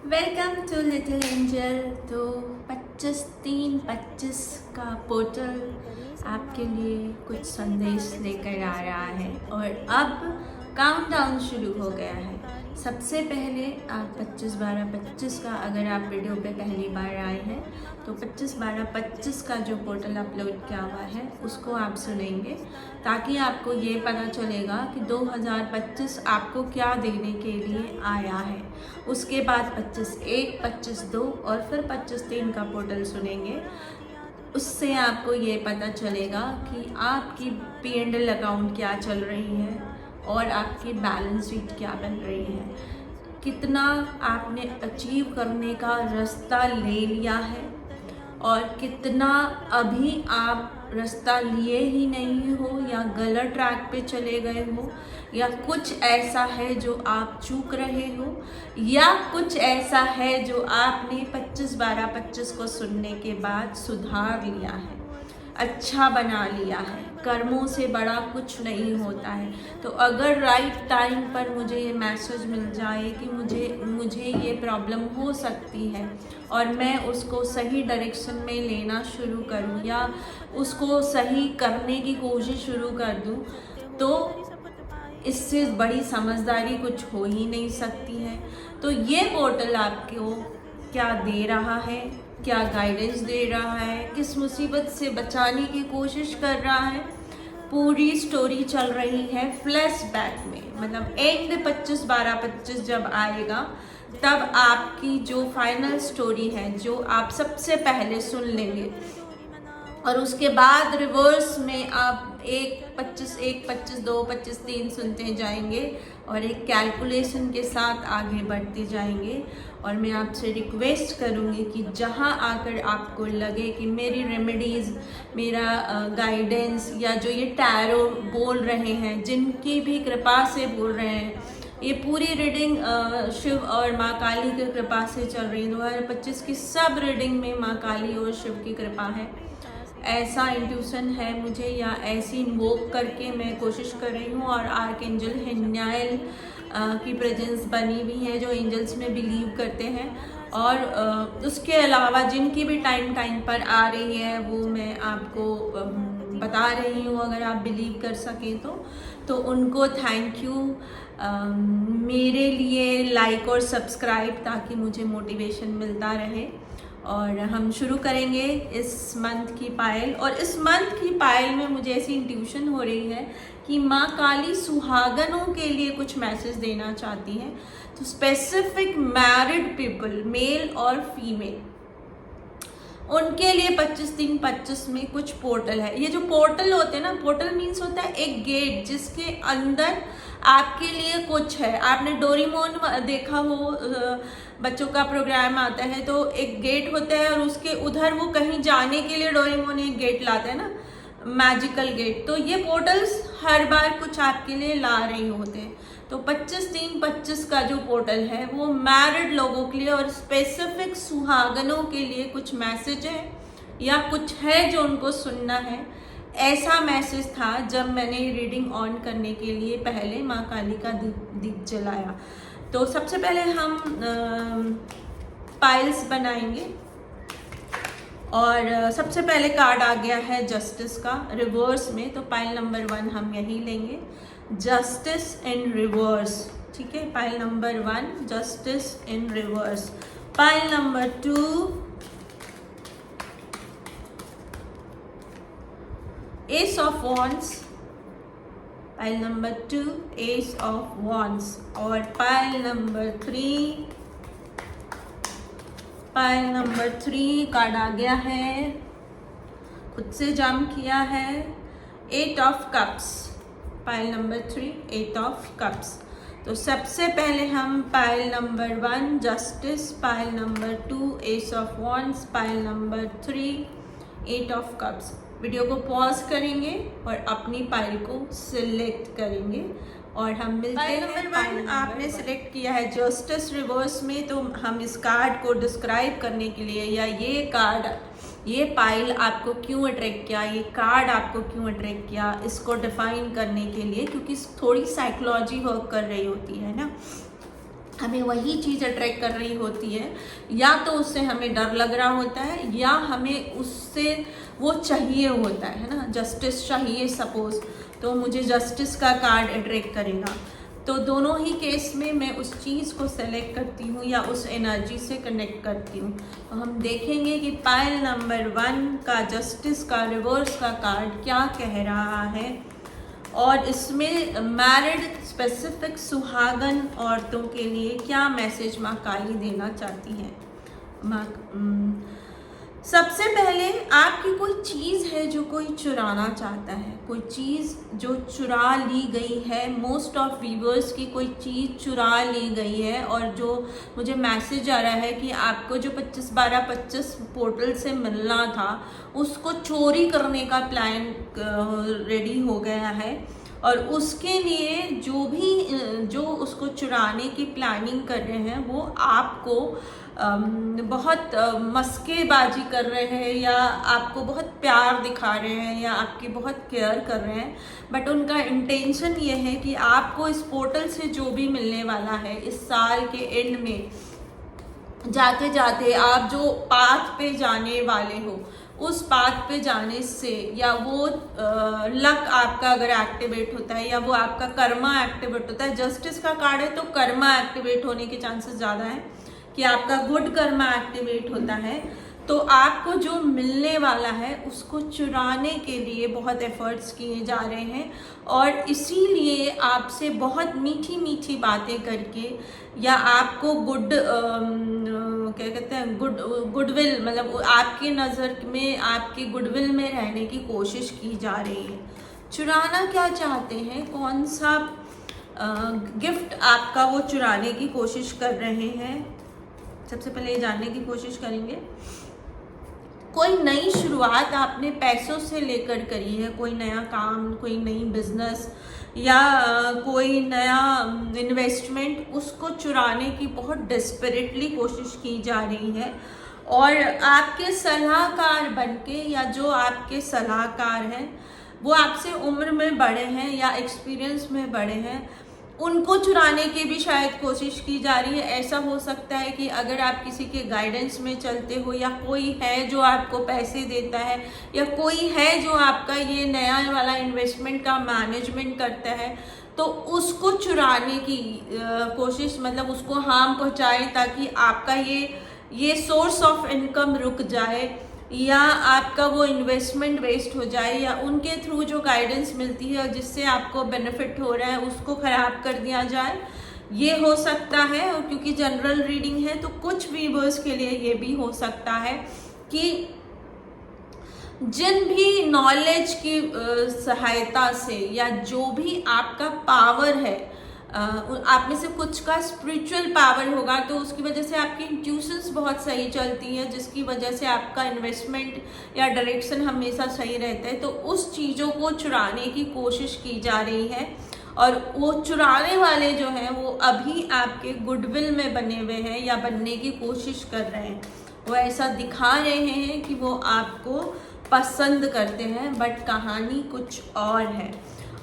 Welcome to little angel. तो 25/3/25 का portal आपके लिए कुछ संदेश लेकर आ रहा है और अब काउंटडाउन शुरू हो गया है। सबसे पहले आप 25/12/25 का, अगर आप वीडियो पे पहली बार आए हैं तो 25/12/25 का जो पोर्टल अपलोड किया हुआ है उसको आप सुनेंगे, ताकि आपको ये पता चलेगा कि 2025 आपको क्या देने के लिए आया है। उसके बाद 25/1, 25/2 और फिर 25/3 का पोर्टल सुनेंगे। उससे आपको ये पता चलेगा कि आपकी P&L अकाउंट क्या चल रही है और आपकी बैलेंस शीट क्या बन रही है, कितना आपने अचीव करने का रास्ता ले लिया है और कितना अभी आप रास्ता लिए ही नहीं हो या गलत ट्रैक पे चले गए हो, या कुछ ऐसा है जो आप चूक रहे हो, या कुछ ऐसा है जो आपने 25/12/25 को सुनने के बाद सुधार लिया है, अच्छा बना लिया है। कर्मों से बड़ा कुछ नहीं होता है। तो अगर राइट टाइम पर मुझे ये मैसेज मिल जाए कि मुझे ये प्रॉब्लम हो सकती है और मैं उसको सही डायरेक्शन में लेना शुरू करूँ या उसको सही करने की कोशिश शुरू कर दूँ, तो इससे बड़ी समझदारी कुछ हो ही नहीं सकती है। तो ये पोर्टल आपको क्या दे रहा है, क्या गाइडेंस दे रहा है, किस मुसीबत से बचाने की कोशिश कर रहा है, पूरी स्टोरी चल रही है फ्लैशबैक में। मतलब एंड 25/12/25 जब आएगा तब आपकी जो फाइनल स्टोरी है, जो आप सबसे पहले सुन लेंगे, और उसके बाद रिवर्स में आप 25/1, 25/2, 25/3 सुनते जाएंगे और एक कैलकुलेशन के साथ आगे बढ़ते जाएंगे। और मैं आपसे रिक्वेस्ट करूँगी कि जहाँ आकर आपको लगे कि मेरी रेमेडीज़, मेरा गाइडेंस, या जो ये टैरो बोल रहे हैं, जिनकी भी कृपा से बोल रहे हैं, ये पूरी रीडिंग शिव और माँ काली की कृपा से चल रही है। 2025 की सब रीडिंग में माँ काली और शिव की कृपा है, ऐसा इंट्यूशन है मुझे, या ऐसी इन्वोक करके मैं कोशिश कर रही हूँ। और आर्कएंजल हिन्यायल की प्रेजेंस बनी हुई है जो एंजल्स में बिलीव करते हैं। और उसके अलावा जिनकी भी टाइम पर आ रही है वो मैं आपको बता रही हूँ, अगर आप बिलीव कर सकें तो उनको थैंक यू। मेरे लिए लाइक और सब्सक्राइब, ताकि मुझे मोटिवेशन मिलता रहे। और हम शुरू करेंगे इस मंथ की पायल। और इस मंथ की पायल में मुझे ऐसी इंट्यूशन हो रही है कि माँ काली सुहागनों के लिए कुछ मैसेज देना चाहती हैं। तो स्पेसिफिक मैरिड पीपल, मेल और फीमेल, उनके लिए 25/3/25 में कुछ पोर्टल है। ये जो पोर्टल होते हैं ना, पोर्टल मीन्स होता है एक गेट जिसके अंदर आपके लिए कुछ है। आपने डोरेमोन देखा हो, बच्चों का प्रोग्राम आता है तो एक गेट होता है और उसके उधर वो कहीं जाने के लिए डोरेमोन एक गेट लाता है ना, मैजिकल गेट। तो ये पोर्टल्स हर बार कुछ आपके लिए ला रहे होते हैं। तो 25/3/25 का जो पोर्टल है वो मैरिड लोगों के लिए और स्पेसिफिक सुहागनों के लिए कुछ मैसेज है या कुछ है जो उनको सुनना है। ऐसा मैसेज था जब मैंने रीडिंग ऑन करने के लिए पहले माँ काली का दीप जलाया। तो सबसे पहले हम पाइल्स बनाएंगे और सबसे पहले कार्ड आ गया है जस्टिस का रिवर्स में। तो पाइल नंबर 1 हम यही लेंगे, जस्टिस इन रिवर्स। ठीक है, pile number 1 justice in reverse. Pile number 2 S of wands. Pile number 2 S of wands. और पाइल नंबर 3 कार्ड आ गया है, खुद से जम किया है, 8 of cups. Pile number 3 8 of cups. तो सबसे पहले हम pile number 1 justice, pile number 2 S of wands, pile number 3 8 of cups. Video को पॉज करेंगे और अपनी पाइल को सिलेक्ट करेंगे और हम मिलते हैं। पाइल नंबर 1 आपने सिलेक्ट किया है जस्टिस रिवर्स में, तो हम इस कार्ड को डिस्क्राइब करने के लिए, या ये कार्ड, ये पाइल आपको क्यों अट्रैक्ट किया, ये कार्ड आपको क्यों अट्रैक्ट किया, इसको डिफाइन करने के लिए, क्योंकि थोड़ी साइकोलॉजी वर्क कर रही होती है ना। हमें वही चीज़ अट्रैक्ट कर रही होती है, या तो उससे हमें डर लग रहा होता है या हमें उससे वो चाहिए होता है ना, जस्टिस चाहिए सपोज, तो मुझे जस्टिस का कार्ड अट्रैक्ट करेगा। तो दोनों ही केस में मैं उस चीज़ को सेलेक्ट करती हूँ या उस एनर्जी से कनेक्ट करती हूँ। तो हम देखेंगे कि पाइल नंबर 1 का जस्टिस का रिवर्स का कार्ड क्या कह रहा है, और इसमें मैरिड स्पेसिफिक सुहागन औरतों के लिए क्या मैसेज माँ काली देना चाहती हैं। सबसे पहले आपकी कोई चीज़ है जो कोई चुराना चाहता है, कोई चीज़ जो चुरा ली गई है। मोस्ट ऑफ व्यूअर्स की कोई चीज़ चुरा ली गई है, और जो मुझे मैसेज आ रहा है कि आपको जो 25/12/25 पोर्टल से मिलना था उसको चोरी करने का प्लान रेडी हो गया है, और उसके लिए जो उसको चुराने की प्लानिंग कर रहे हैं वो आपको बहुत मस्केबाजी कर रहे हैं, या आपको बहुत प्यार दिखा रहे हैं, या आपकी बहुत केयर कर रहे हैं। बट उनका इंटेंशन ये है कि आपको इस पोर्टल से जो भी मिलने वाला है इस साल के एंड में, जाते जाते आप जो पाथ पे जाने वाले हो उस पाथ पे जाने से, या वो लक आपका अगर एक्टिवेट होता है या वो आपका कर्मा एक्टिवेट होता है। जस्टिस का कार्ड है तो कर्मा एक्टिवेट होने के चांसेस ज़्यादा है कि आपका गुड कर्मा एक्टिवेट होता है। तो आपको जो मिलने वाला है उसको चुराने के लिए बहुत एफर्ट्स किए जा रहे हैं, और इसीलिए आपसे बहुत मीठी मीठी बातें करके, या आपको क्या कहते हैं गुडविल, मतलब आपकी नज़र में आपकी गुडविल में रहने की कोशिश की जा रही है। चुराना क्या चाहते हैं, कौन सा गिफ्ट आपका वो चुराने की कोशिश कर रहे हैं, सबसे पहले ये जानने की कोशिश करेंगे। कोई नई शुरुआत आपने पैसों से लेकर करी है, कोई नया काम, कोई नई बिजनेस, या कोई नया इन्वेस्टमेंट, उसको चुराने की बहुत डेस्परेटली कोशिश की जा रही है। और आपके सलाहकार बनके, या जो आपके सलाहकार हैं वो आपसे उम्र में बड़े हैं या एक्सपीरियंस में बड़े हैं, उनको चुराने की भी शायद कोशिश की जा रही है। ऐसा हो सकता है कि अगर आप किसी के गाइडेंस में चलते हो, या कोई है जो आपको पैसे देता है, या कोई है जो आपका ये नया वाला इन्वेस्टमेंट का मैनेजमेंट करता है, तो उसको चुराने की कोशिश, मतलब उसको हार्म पहुंचाए ताकि आपका ये सोर्स ऑफ इनकम रुक जाए, या आपका वो इन्वेस्टमेंट वेस्ट हो जाए, या उनके थ्रू जो गाइडेंस मिलती है जिससे आपको बेनिफिट हो रहा है उसको ख़राब कर दिया जाए। ये हो सकता है, और क्योंकि जनरल रीडिंग है तो कुछ व्यूअर्स के लिए ये भी हो सकता है कि जिन भी नॉलेज की सहायता से, या जो भी आपका पावर है, आप में से कुछ का स्पिरिचुअल पावर होगा, तो उसकी वजह से आपकी इंट्यूशंस बहुत सही चलती है, जिसकी वजह से आपका इन्वेस्टमेंट या डायरेक्शन हमेशा सही रहता है। तो उस चीज़ों को चुराने की कोशिश की जा रही है, और वो चुराने वाले जो हैं वो अभी आपके गुडविल में बने हुए हैं या बनने की कोशिश कर रहे हैं। वो ऐसा दिखा रहे हैं कि वो आपको पसंद करते हैं, बट कहानी कुछ और है।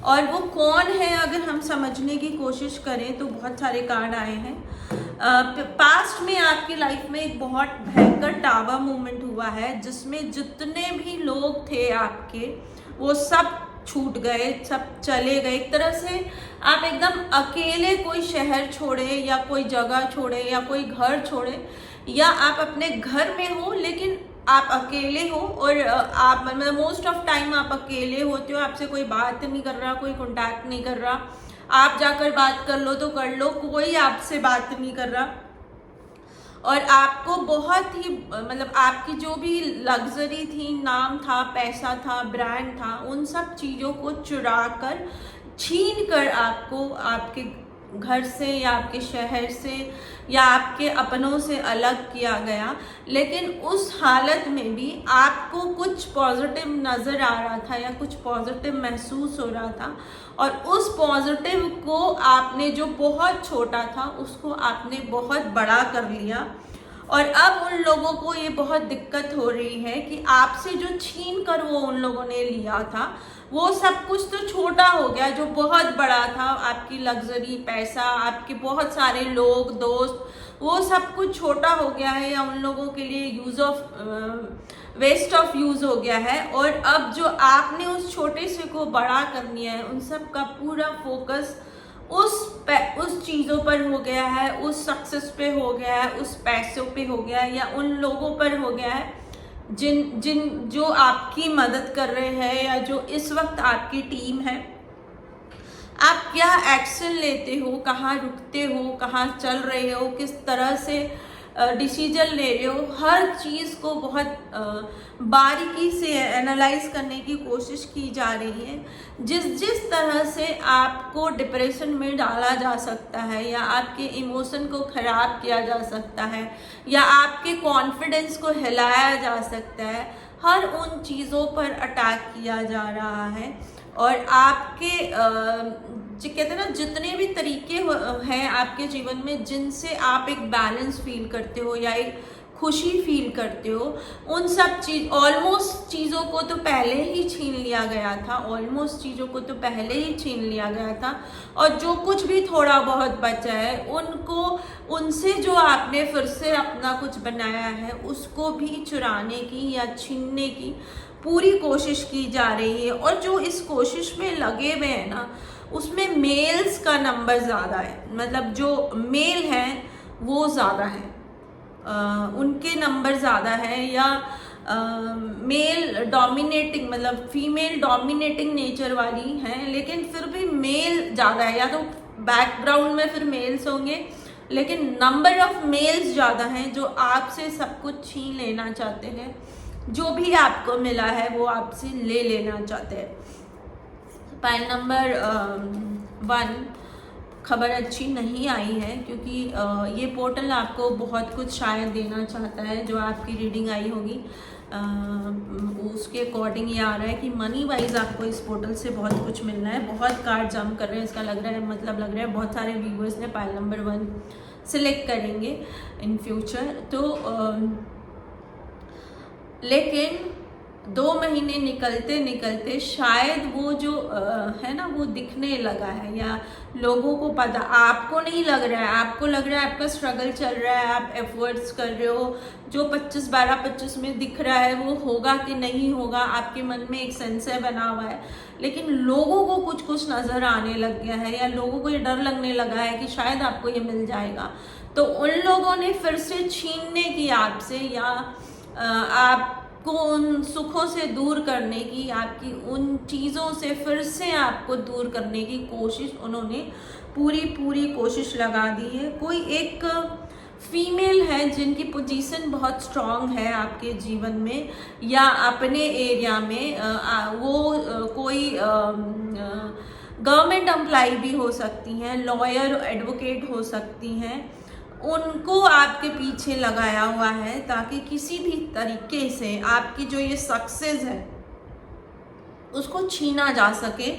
और वो कौन है अगर हम समझने की कोशिश करें तो बहुत सारे कार्ड आए हैं। पास्ट में आपकी लाइफ में एक बहुत भयंकर टावर मूवमेंट हुआ है, जिसमें जितने भी लोग थे आपके वो सब छूट गए, सब चले गए। एक तरह से आप एकदम अकेले कोई शहर छोड़े, या कोई जगह छोड़े, या कोई घर छोड़े, या आप अपने घर में हो लेकिन आप अकेले हो, और आप मतलब मोस्ट ऑफ टाइम आप अकेले होते हो, आपसे कोई बात नहीं कर रहा, कोई कांटेक्ट नहीं कर रहा। आप जाकर बात कर लो तो कर लो, कोई आपसे बात नहीं कर रहा। और आपको बहुत ही मतलब आपकी जो भी लग्जरी थी, नाम था, पैसा था, ब्रांड था, उन सब चीज़ों को चुरा कर, छीन कर आपको आपके घर से या आपके शहर से या आपके अपनों से अलग किया गया। लेकिन उस हालत में भी आपको कुछ पॉजिटिव नज़र आ रहा था, या कुछ पॉजिटिव महसूस हो रहा था, और उस पॉजिटिव को आपने जो बहुत छोटा था उसको आपने बहुत बड़ा कर लिया, और अब उन लोगों को ये बहुत दिक्कत हो रही है कि आपसे जो छीन कर वो उन लोगों ने लिया था वो सब कुछ तो छोटा हो गया, जो बहुत बड़ा था, आपकी लग्जरी, पैसा, आपके बहुत सारे लोग, दोस्त, वो सब कुछ छोटा हो गया है या उन लोगों के लिए वेस्ट ऑफ यूज हो गया है। और अब जो आपने उस छोटे से को बड़ा कर लिया है, उन सब का पूरा फोकस उस चीज़ों पर हो गया है, उस सक्सेस पे हो गया है, उस पैसों पे हो गया है, या उन लोगों पर हो गया है जिन जो आपकी मदद कर रहे हैं या जो इस वक्त आपकी टीम है। आप क्या एक्शन लेते हो, कहाँ रुकते हो, कहाँ चल रहे हो, किस तरह से डिसीजन ले रहे हो, हर चीज़ को बहुत बारीकी से एनालाइज करने की कोशिश की जा रही है। जिस तरह से आपको डिप्रेशन में डाला जा सकता है या आपके इमोशन को ख़राब किया जा सकता है या आपके कॉन्फिडेंस को हिलाया जा सकता है, हर उन चीज़ों पर अटैक किया जा रहा है। और आपके कहते हैं ना, जितने भी तरीके हैं आपके जीवन में जिनसे आप एक बैलेंस फील करते हो या एक खुशी फील करते हो, उन सब ऑलमोस्ट चीज़ों को तो पहले ही छीन लिया गया था, और जो कुछ भी थोड़ा बहुत बचा है उनसे जो आपने फिर से अपना कुछ बनाया है उसको भी चुराने की या छीनने की पूरी कोशिश की जा रही है। और जो इस कोशिश में लगे हुए हैं ना, उसमें मेल्स का नंबर ज़्यादा है, मतलब जो मेल हैं वो ज़्यादा हैं, उनके नंबर ज़्यादा है, या मेल डोमिनेटिंग, मतलब फीमेल डोमिनेटिंग नेचर वाली हैं, लेकिन फिर भी मेल ज़्यादा है। या तो बैकग्राउंड में फिर मेल्स होंगे, लेकिन नंबर ऑफ मेल्स ज़्यादा हैं जो आपसे सब कुछ छीन लेना चाहते हैं, जो भी आपको मिला है वो आपसे ले लेना चाहते हैं। पाइल नंबर 1, खबर अच्छी नहीं आई है, क्योंकि ये पोर्टल आपको बहुत कुछ शायद देना चाहता है। जो आपकी रीडिंग आई होगी उसके अकॉर्डिंग ये आ रहा है कि मनी वाइज आपको इस पोर्टल से बहुत कुछ मिलना है। बहुत कार्ड जंप कर रहे हैं, इसका लग रहा है बहुत सारे व्यूअर्स ने पाइल नंबर 1 सिलेक्ट करेंगे इन फ्यूचर। तो लेकिन 2 महीने निकलते शायद वो जो है ना, वो दिखने लगा है, या लोगों को पता, आपको नहीं लग रहा है, आपको लग रहा है आपका स्ट्रगल चल रहा है, आप एफर्ट्स कर रहे हो, जो 25 में दिख रहा है वो होगा कि नहीं होगा, आपके मन में एक संशय बना हुआ है। लेकिन लोगों को कुछ नज़र आने लग गया है, या लोगों को ये डर लगने लगा है कि शायद आपको ये मिल जाएगा, तो उन लोगों ने फिर से छीनने की आपसे, या आपको उन सुखों से दूर करने की, आपकी उन चीज़ों से फिर से आपको दूर करने की कोशिश उन्होंने पूरी कोशिश लगा दी है। कोई एक फीमेल है जिनकी पोजीशन बहुत स्ट्रांग है आपके जीवन में या अपने एरिया में, वो कोई गवर्नमेंट एम्प्लॉय भी हो सकती हैं, लॉयर, एडवोकेट हो सकती हैं, उनको आपके पीछे लगाया हुआ है ताकि किसी भी तरीके से आपकी जो ये सक्सेस है उसको छीना जा सके।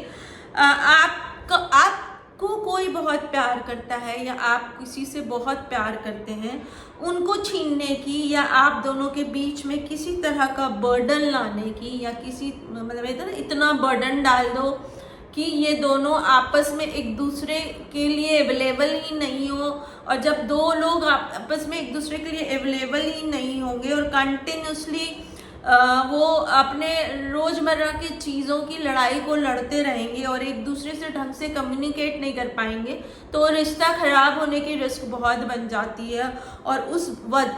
आपको कोई बहुत प्यार करता है या आप किसी से बहुत प्यार करते हैं, उनको छीनने की या आप दोनों के बीच में किसी तरह का बर्डन लाने की, या किसी मतलब इतना बर्डन डाल दो कि ये दोनों आपस में एक दूसरे के लिए अवेलेबल ही नहीं हो। और जब 2 लोग आपस में एक दूसरे के लिए अवेलेबल ही नहीं होंगे और कंटिन्यूसली वो अपने रोज़मर्रा की चीज़ों की लड़ाई को लड़ते रहेंगे और एक दूसरे से ढंग से कम्युनिकेट नहीं कर पाएंगे, तो रिश्ता ख़राब होने की रिस्क बहुत बन जाती है। और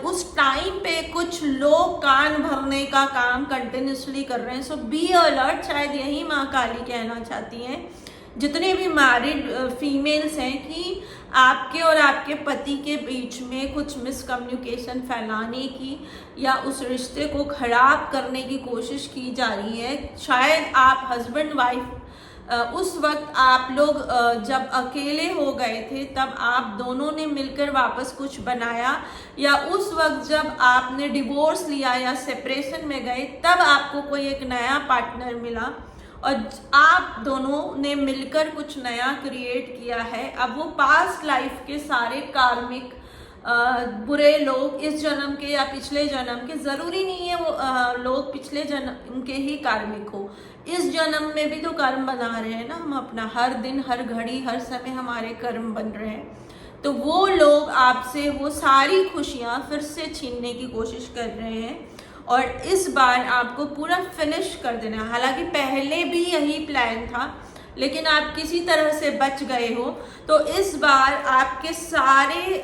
उस टाइम पे कुछ लोग कान भरने का काम कंटिन्यूसली कर रहे हैं। सो बी अलर्ट, शायद यही माँ काली कहना चाहती हैं जितने भी मैरिड फीमेल्स हैं कि आपके और आपके पति के बीच में कुछ मिसकम्युनिकेशन फैलाने की या उस रिश्ते को ख़राब करने की कोशिश की जा रही है। शायद आप हस्बैंड वाइफ उस वक्त आप लोग जब अकेले हो गए थे तब आप दोनों ने मिलकर वापस कुछ बनाया, या उस वक्त जब आपने डिवोर्स लिया या सेपरेशन में गए तब आपको कोई एक नया पार्टनर मिला और आप दोनों ने मिलकर कुछ नया क्रिएट किया है। अब वो पास्ट लाइफ के सारे कार्मिक बुरे लोग इस जन्म के या पिछले जन्म के, ज़रूरी नहीं है वो लोग पिछले जन्म के ही कार्मिक हो, इस जन्म में भी तो कर्म बना रहे हैं ना हम अपना, हर दिन हर घड़ी हर समय हमारे कर्म बन रहे हैं। तो वो लोग आपसे वो सारी खुशियाँ फिर से छीनने की कोशिश कर रहे हैं और इस बार आपको पूरा फिनिश कर देना है। हालांकि पहले भी यही प्लान था लेकिन आप किसी तरह से बच गए हो, तो इस बार आपके सारे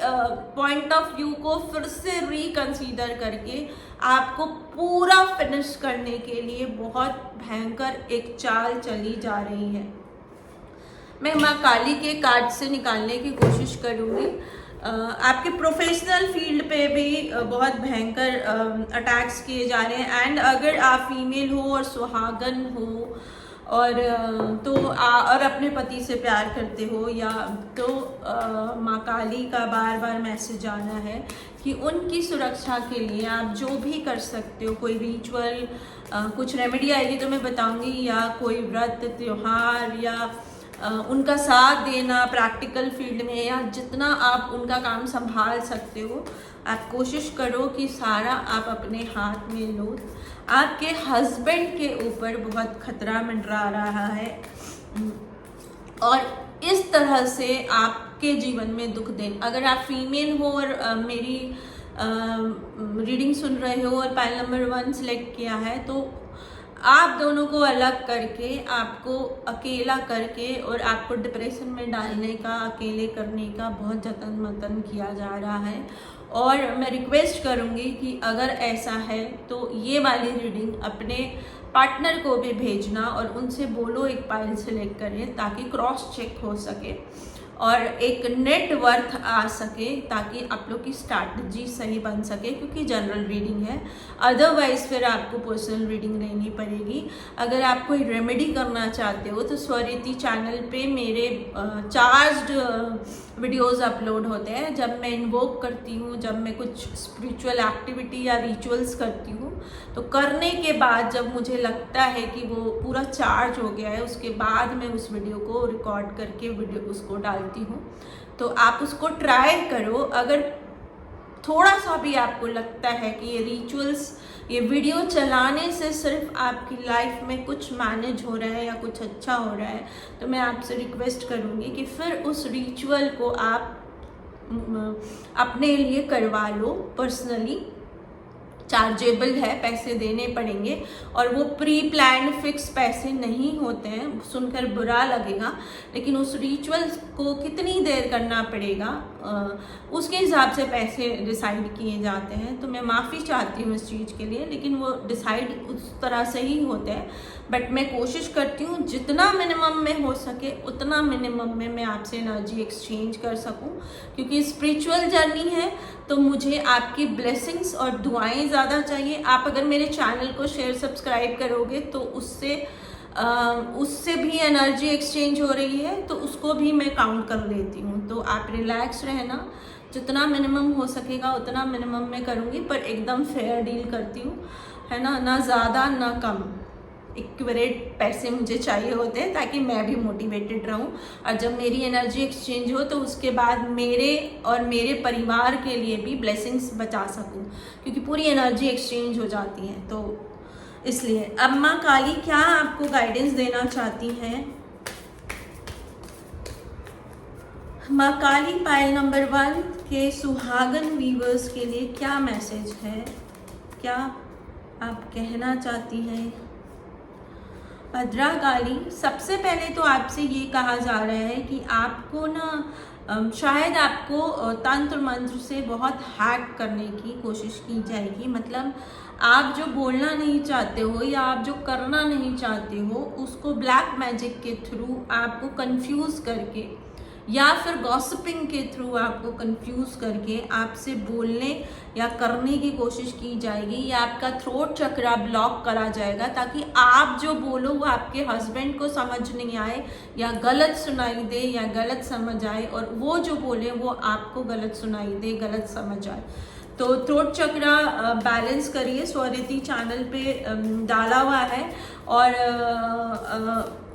पॉइंट ऑफ व्यू को फिर से रिकंसीडर करके आपको पूरा फिनिश करने के लिए बहुत भयंकर एक चाल चली जा रही है। मैं माँ काली के कार्ड से निकालने की कोशिश करूँगी। आपके प्रोफेशनल फील्ड पे भी बहुत भयंकर अटैक्स किए जा रहे हैं। एंड अगर आप फीमेल हो और सुहागन हो और और अपने पति से प्यार करते हो या तो माँ काली का बार बार मैसेज आना है कि उनकी सुरक्षा के लिए आप जो भी कर सकते हो, कोई रिचुअल, कुछ रेमेडी आएगी तो मैं बताऊंगी, या कोई व्रत त्योहार या उनका साथ देना प्रैक्टिकल फील्ड में, या जितना आप उनका काम संभाल सकते हो आप कोशिश करो कि सारा आप अपने हाथ में लो। आपके हस्बैंड के ऊपर बहुत खतरा मंडरा रहा है और इस तरह से आपके जीवन में दुख दे। अगर आप फीमेल हो और मेरी रीडिंग सुन रहे हो और पाइल नंबर 1 सिलेक्ट किया है, तो आप दोनों को अलग करके, आपको अकेला करके और आपको डिप्रेशन में डालने का, अकेले करने का बहुत जतन मतन किया जा रहा है। और मैं रिक्वेस्ट करूँगी कि अगर ऐसा है तो ये वाली रीडिंग अपने पार्टनर को भी भेजना और उनसे बोलो एक पाइल सेलेक्ट करें ताकि क्रॉस चेक हो सके और एक नेट वर्थ आ सके, ताकि आप लोग की स्ट्रैटेजी सही बन सके, क्योंकि जनरल रीडिंग है। अदरवाइज फिर आपको पर्सनल रीडिंग लेनी पड़ेगी। अगर आप कोई रेमेडी करना चाहते हो तो स्वरिति चैनल पे मेरे चार्ज्ड वीडियोस अपलोड होते हैं। जब मैं इन्वोक करती हूँ, जब मैं कुछ स्पिरिचुअल एक्टिविटी या रिचुअल्स करती हूँ, तो करने के बाद जब मुझे लगता है कि वो पूरा चार्ज हो गया है, उसके बाद मैं उस वीडियो को रिकॉर्ड करके वीडियो उसको डालती हूँ। तो आप उसको ट्राई करो। अगर थोड़ा सा भी आपको लगता है कि ये रिचुअल्स, ये वीडियो चलाने से सिर्फ आपकी लाइफ में कुछ मैनेज हो रहा है या कुछ अच्छा हो रहा है, तो मैं आपसे रिक्वेस्ट करूँगी कि फिर उस रिचुअल को आप अपने लिए करवा लो पर्सनली। चार्जेबल है, पैसे देने पड़ेंगे और वो प्री प्लान फिक्स पैसे नहीं होते हैं। सुनकर बुरा लगेगा, लेकिन उस रिचुअल को कितनी देर करना पड़ेगा उसके हिसाब से पैसे डिसाइड किए जाते हैं। तो मैं माफ़ी चाहती हूँ इस चीज़ के लिए, लेकिन वो डिसाइड उस तरह से ही होते हैं। बट मैं कोशिश करती हूँ जितना मिनिमम में हो सके उतना मिनिमम में मैं आपसे एनर्जी एक्सचेंज कर सकूँ, क्योंकि स्पिरिचुअल जर्नी है तो मुझे आपकी ब्लेसिंग्स और दुआएं ज़्यादा चाहिए। आप अगर मेरे चैनल को शेयर सब्सक्राइब करोगे तो उससे भी एनर्जी एक्सचेंज हो रही है, तो उसको भी मैं काउंट कर लेती हूँ। तो आप रिलैक्स रहना, जितना मिनिमम हो सकेगा उतना मिनिमम में करूँगी, पर एकदम फेयर डील करती हूँ, है ना ज़्यादा ना कम। इक्विवेलेंट पैसे मुझे चाहिए होते हैं ताकि मैं भी मोटिवेटेड रहूं, और जब मेरी एनर्जी एक्सचेंज हो तो उसके बाद मेरे और मेरे परिवार के लिए भी ब्लेसिंग्स बचा सकूं, क्योंकि पूरी एनर्जी एक्सचेंज हो जाती है। तो इसलिए अब माँ काली क्या आपको गाइडेंस देना चाहती हैं? माँ काली पाइल नंबर 1 के सुहागन वीवर्स के लिए क्या मैसेज है, क्या आप कहना चाहती हैं? भद्रा काली, सबसे पहले तो आपसे ये कहा जा रहा है कि आपको ना शायद आपको तंत्र मंत्र से बहुत हैक करने की कोशिश की जाएगी। मतलब आप जो बोलना नहीं चाहते हो या आप जो करना नहीं चाहते हो उसको ब्लैक मैजिक के थ्रू आपको कंफ्यूज करके या फिर गॉसिपिंग के थ्रू आपको कंफ्यूज करके आपसे बोलने या करने की कोशिश की जाएगी, या आपका थ्रोट चक्रा ब्लॉक करा जाएगा ताकि आप जो बोलो वो आपके हस्बैंड को समझ नहीं आए या गलत सुनाई दे या गलत समझ आए, और वो जो बोले वो आपको गलत सुनाई दे, गलत समझ आए। तो थ्रोट चक्रा बैलेंस करिए। स्वरिति चैनल पे डाला हुआ है और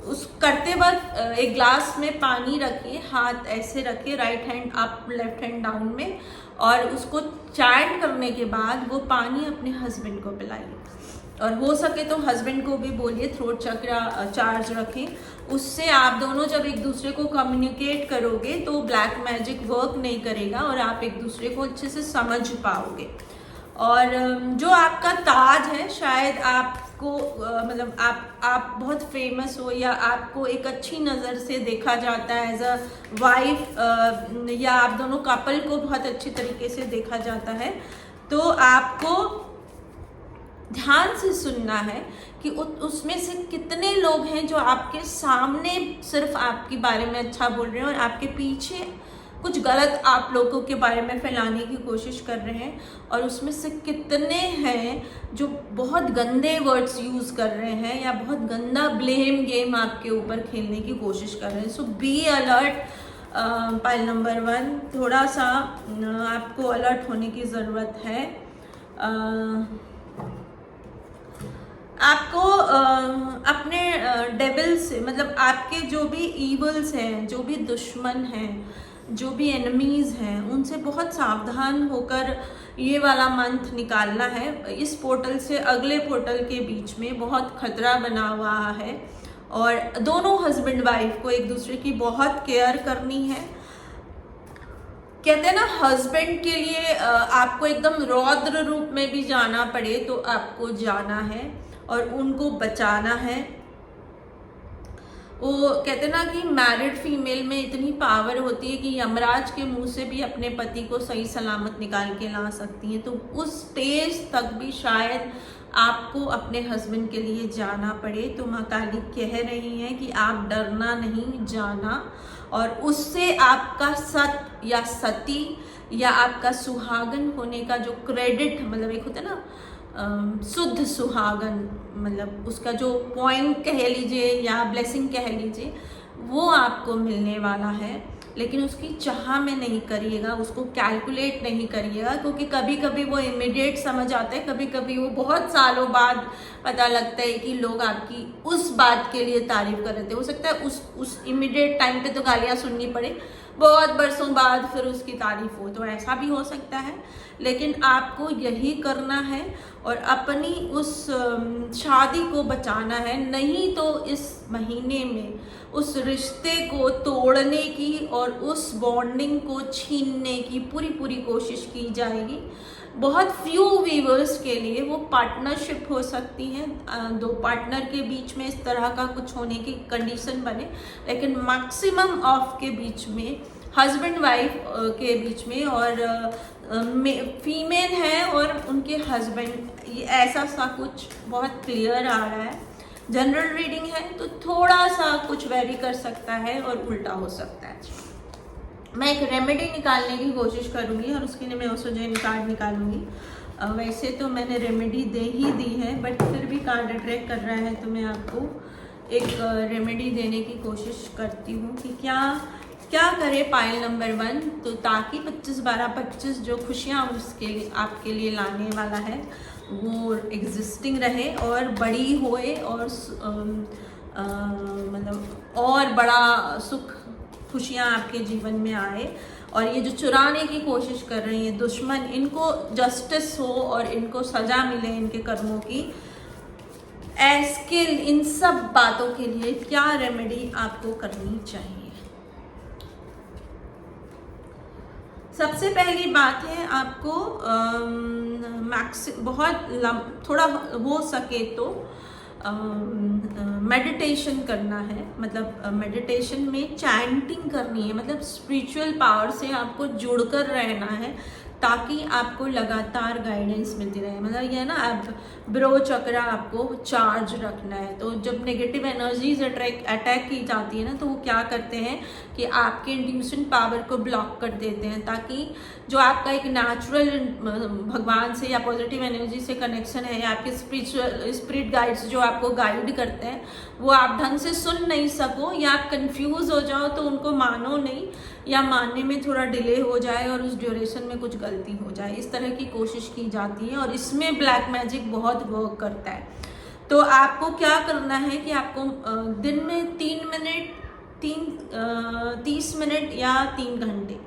उस करते वक्त एक ग्लास में पानी रखिए, हाथ ऐसे रखिए, right hand up left hand down में, और उसको चैंट करने के बाद वो पानी अपने हस्बैंड को पिलाइए। और हो सके तो हस्बैंड को भी बोलिए थ्रोट चक्रा चार्ज रखें। उससे आप दोनों जब एक दूसरे को कम्युनिकेट करोगे तो ब्लैक मैजिक वर्क नहीं करेगा और आप एक दूसरे को अच्छे से समझ पाओगे। और जो आपका ताज है, शायद आपको मतलब आप बहुत फेमस हो या आपको एक अच्छी नज़र से देखा जाता है एज अ वाइफ, या आप दोनों कपल को बहुत अच्छी तरीके से देखा जाता है, तो आपको ध्यान से सुनना है कि उसमें से कितने लोग हैं जो आपके सामने सिर्फ आपके बारे में अच्छा बोल रहे हैं और आपके पीछे कुछ गलत आप लोगों के बारे में फैलाने की कोशिश कर रहे हैं, और उसमें से कितने हैं जो बहुत गंदे वर्ड्स यूज़ कर रहे हैं या बहुत गंदा ब्लेम गेम आपके ऊपर खेलने की कोशिश कर रहे हैं। सो बी अलर्ट। पाइल नंबर 1, थोड़ा सा आपको अलर्ट होने की ज़रूरत है। आपको अपने डेविल से, मतलब आपके जो भी ईवल्स हैं, जो भी दुश्मन हैं, जो भी एनिमीज़ हैं, उनसे बहुत सावधान होकर ये वाला मंथ निकालना है। इस पोर्टल से अगले पोर्टल के बीच में बहुत खतरा बना हुआ है और दोनों हस्बैंड वाइफ को एक दूसरे की बहुत केयर करनी है। कहते हैं ना, हस्बैंड के लिए आपको एकदम रौद्र रूप में भी जाना पड़े तो आपको जाना है और उनको बचाना है। वो कहते ना कि मैरिड फीमेल में इतनी पावर होती है कि यमराज के मुंह से भी अपने पति को सही सलामत निकाल के ला सकती है। तो उस स्टेज तक भी शायद आपको अपने हस्बैंड के लिए जाना पड़े। तो माँ काली कह रही हैं कि आप डरना नहीं, जाना, और उससे आपका सत या सती या आपका सुहागन होने का जो क्रेडिट, मतलब एक होता है ना शुद्ध सुहागन, मतलब उसका जो पॉइंट कह लीजिए या ब्लेसिंग कह लीजिए, वो आपको मिलने वाला है। लेकिन उसकी चाह में नहीं करिएगा, उसको कैलकुलेट नहीं करिएगा, क्योंकि कभी कभी वो इमीडिएट समझ आता है, कभी कभी वो बहुत सालों बाद पता लगता है कि लोग आपकी उस बात के लिए तारीफ कर रहे थे। हो सकता है उस इमीडिएट टाइम पे तो गालियाँ सुननी पड़े, बहुत बरसों बाद फिर उसकी तारीफ हो, तो ऐसा भी हो सकता है। लेकिन आपको यही करना है और अपनी उस शादी को बचाना है, नहीं तो इस महीने में उस रिश्ते को तोड़ने की और उस बॉन्डिंग को छीनने की पूरी कोशिश की जाएगी। बहुत फ्यू वीवर्स के लिए वो पार्टनरशिप हो सकती है, दो पार्टनर के बीच में इस तरह का कुछ होने की कंडीशन बने, लेकिन मैक्सिमम ऑफ के बीच में, हस्बैंड वाइफ के बीच में और फीमेल है और उनके हस्बैंड, ये ऐसा सा कुछ बहुत क्लियर आ रहा है। जनरल रीडिंग है तो थोड़ा सा कुछ वेरी कर सकता है और उल्टा हो सकता है। मैं एक रेमेडी निकालने की कोशिश करूँगी और उसके लिए मैं ओसोजन कार्ड निकालूंगी। वैसे तो मैंने रेमेडी दे ही दी है, बट फिर भी कार्ड अट्रैक्ट कर रहा है तो मैं आपको एक रेमेडी देने की कोशिश करती हूँ कि क्या करे पाइल नंबर 1, तो ताकि 25/12/25 जो खुशियाँ उसके लिए आपके लिए लाने वाला है वो एग्जिस्टिंग रहे और बड़ी होए और मतलब और बड़ा सुख खुशियाँ आपके जीवन में आए। और ये जो चुराने की कोशिश कर रही है दुश्मन, इनको जस्टिस हो और इनको सजा मिले इनके कर्मों की। ऐसे इन सब बातों के लिए क्या रेमेडी आपको करनी चाहिए? सबसे पहली बात है, आपको थोड़ा हो सके तो मेडिटेशन करना है। मतलब मेडिटेशन में चैंटिंग करनी है, मतलब स्पिरिचुअल पावर से आपको जुड़कर रहना है ताकि आपको लगातार गाइडेंस मिलती रहे। मतलब ये ना, आप ब्रो चक्रा आपको चार्ज रखना है। तो जब नेगेटिव एनर्जीज अटैक की जाती है ना, तो वो क्या करते हैं कि आपके इंट्यूशन पावर को ब्लॉक कर देते हैं, ताकि जो आपका एक नेचुरल भगवान से या पॉजिटिव एनर्जी से कनेक्शन है या आपके स्पिरिट गाइड्स जो आपको गाइड करते हैं, वो आप ढंग से सुन नहीं सको या आप कंफ्यूज हो जाओ तो उनको मानो नहीं, या मानने में थोड़ा डिले हो जाए और उस ड्यूरेशन में कुछ गलती हो जाए, इस तरह की कोशिश की जाती है। और इसमें ब्लैक मैजिक बहुत वर्क करता है। तो आपको क्या करना है कि आपको दिन में 30 मिनट या 3 घंटे,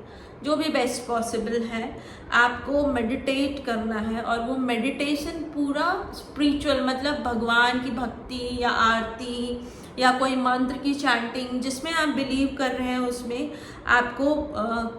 जो भी बेस्ट पॉसिबल है, आपको मेडिटेट करना है। और वो मेडिटेशन पूरा स्पिरिचुअल, मतलब भगवान की भक्ति या आरती या कोई मंत्र की चैंटिंग जिसमें आप बिलीव कर रहे हैं उसमें आपको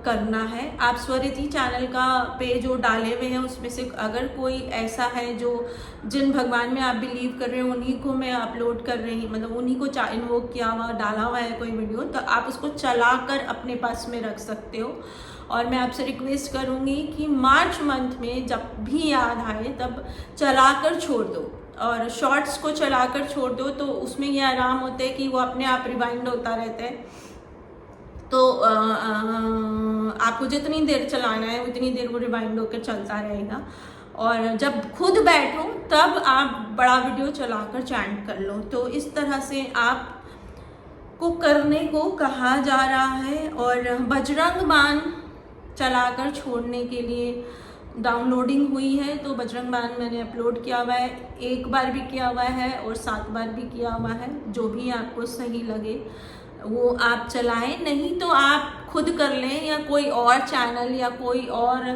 करना है। आप स्वरिति चैनल का पे जो डाले हुए हैं उसमें से अगर कोई ऐसा है जो जिन भगवान में आप बिलीव कर रहे हैं उन्हीं को मैं अपलोड कर रही, मतलब उन्हीं को इन्वोक किया हुआ डाला हुआ है कोई वीडियो, तो आप उसको चला कर अपने पास में रख सकते हो। और मैं आपसे रिक्वेस्ट करूँगी कि मार्च मंथ में जब भी याद आए तब चला कर छोड़ दो, और शॉर्ट्स को चलाकर छोड़ दो, तो उसमें ये आराम होता है कि वो अपने आप रिवाइंड होता रहता है। तो आपको जितनी देर चलाना है उतनी देर वो रिवाइंड होकर चलता रहेगा। और जब खुद बैठो तब आप बड़ा वीडियो चलाकर चैंट कर लो। तो इस तरह से आप को करने को कहा जा रहा है। और बजरंग बाण चलाकर छोड़ने के लिए डाउनलोडिंग हुई है, तो बजरंग बाण मैंने अपलोड किया हुआ है, 1 बार भी किया हुआ है और 7 बार भी किया हुआ है। जो भी आपको सही लगे वो आप चलाएं, नहीं तो आप खुद कर लें या कोई और चैनल या कोई और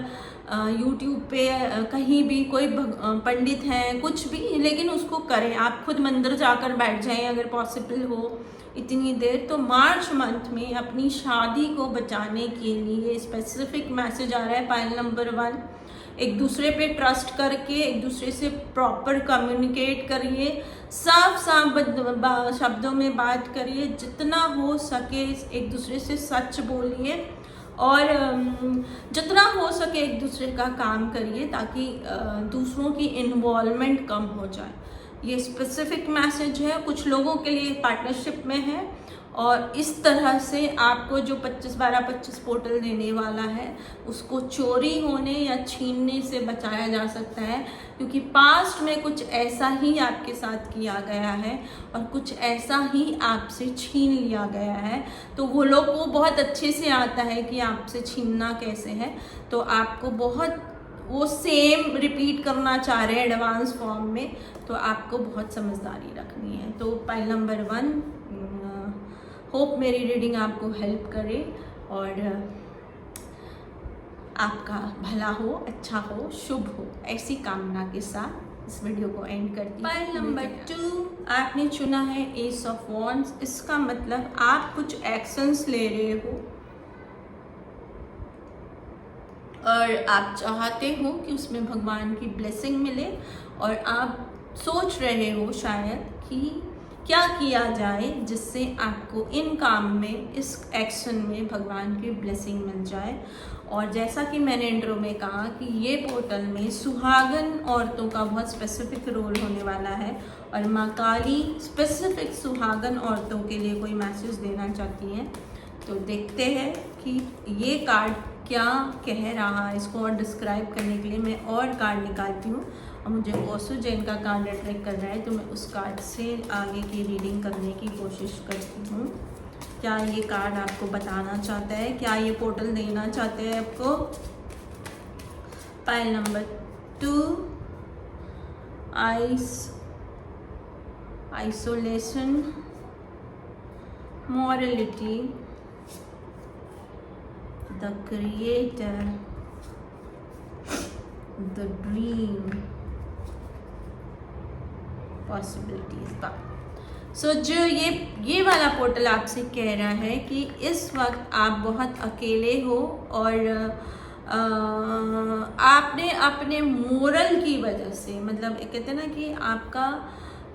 यूट्यूब पे कहीं भी कोई पंडित हैं कुछ भी, लेकिन उसको करें। आप खुद मंदिर जाकर बैठ जाएं अगर पॉसिबल हो इतनी देर। तो मार्च मंथ में अपनी शादी को बचाने के लिए स्पेसिफिक मैसेज आ रहा है। पॉइंट नंबर 1, एक दूसरे पे ट्रस्ट करके एक दूसरे से प्रॉपर कम्युनिकेट करिए, साफ शब्दों में बात करिए, जितना हो सके एक दूसरे से सच बोलिए, और जितना हो सके एक दूसरे का काम करिए ताकि दूसरों की इन्वॉल्वमेंट कम हो जाए। ये स्पेसिफिक मैसेज है, कुछ लोगों के लिए पार्टनरशिप में है। और इस तरह से आपको जो 25/12/25 पोर्टल देने वाला है उसको चोरी होने या छीनने से बचाया जा सकता है, क्योंकि पास्ट में कुछ ऐसा ही आपके साथ किया गया है और कुछ ऐसा ही आपसे छीन लिया गया है। तो वो लोग को बहुत अच्छे से आता है कि आपसे छीनना कैसे है, तो आपको बहुत वो सेम रिपीट करना चाह रहे हैं एडवांस फॉर्म में, तो आपको बहुत समझदारी रखनी है। तो पॉइंट नंबर 1, होप मेरी रीडिंग आपको हेल्प करे और आपका भला हो, अच्छा हो, शुभ हो, ऐसी कामना के साथ इस वीडियो को एंड करती हूँ। पॉइंट नंबर 2, आपने चुना है एस ऑफ वॉन्ड्स। इसका मतलब आप कुछ एक्शंस ले रहे हो और आप चाहते हो कि उसमें भगवान की ब्लेसिंग मिले, और आप सोच रहे हो शायद कि क्या किया जाए जिससे आपको इन काम में, इस एक्शन में भगवान की ब्लेसिंग मिल जाए। और जैसा कि मैंने इंट्रो में कहा कि ये पोर्टल में सुहागन औरतों का बहुत स्पेसिफिक रोल होने वाला है, और माँ काली स्पेसिफिक सुहागन औरतों के लिए कोई मैसेज देना चाहती हैं। तो देखते हैं कि ये कार्ड क्या कह रहा है। इसको और डिस्क्राइब करने के लिए मैं और कार्ड निकालती हूँ, और मुझे ओसो जैन का कार्ड अट्रैक्ट कर रहा है, तो मैं उस कार्ड से आगे की रीडिंग करने की कोशिश करती हूँ। क्या ये कार्ड आपको बताना चाहता है, क्या ये पोर्टल देना चाहते हैं आपको। Pile number 2, isolation, morality, the creator, the dream, possibilities का। सो जो ये वाला पोर्टल आपसे कह रहा है कि इस वक्त आप बहुत अकेले हो, और आपने अपने मोरल की वजह से, मतलब कहते हैं ना कि आपका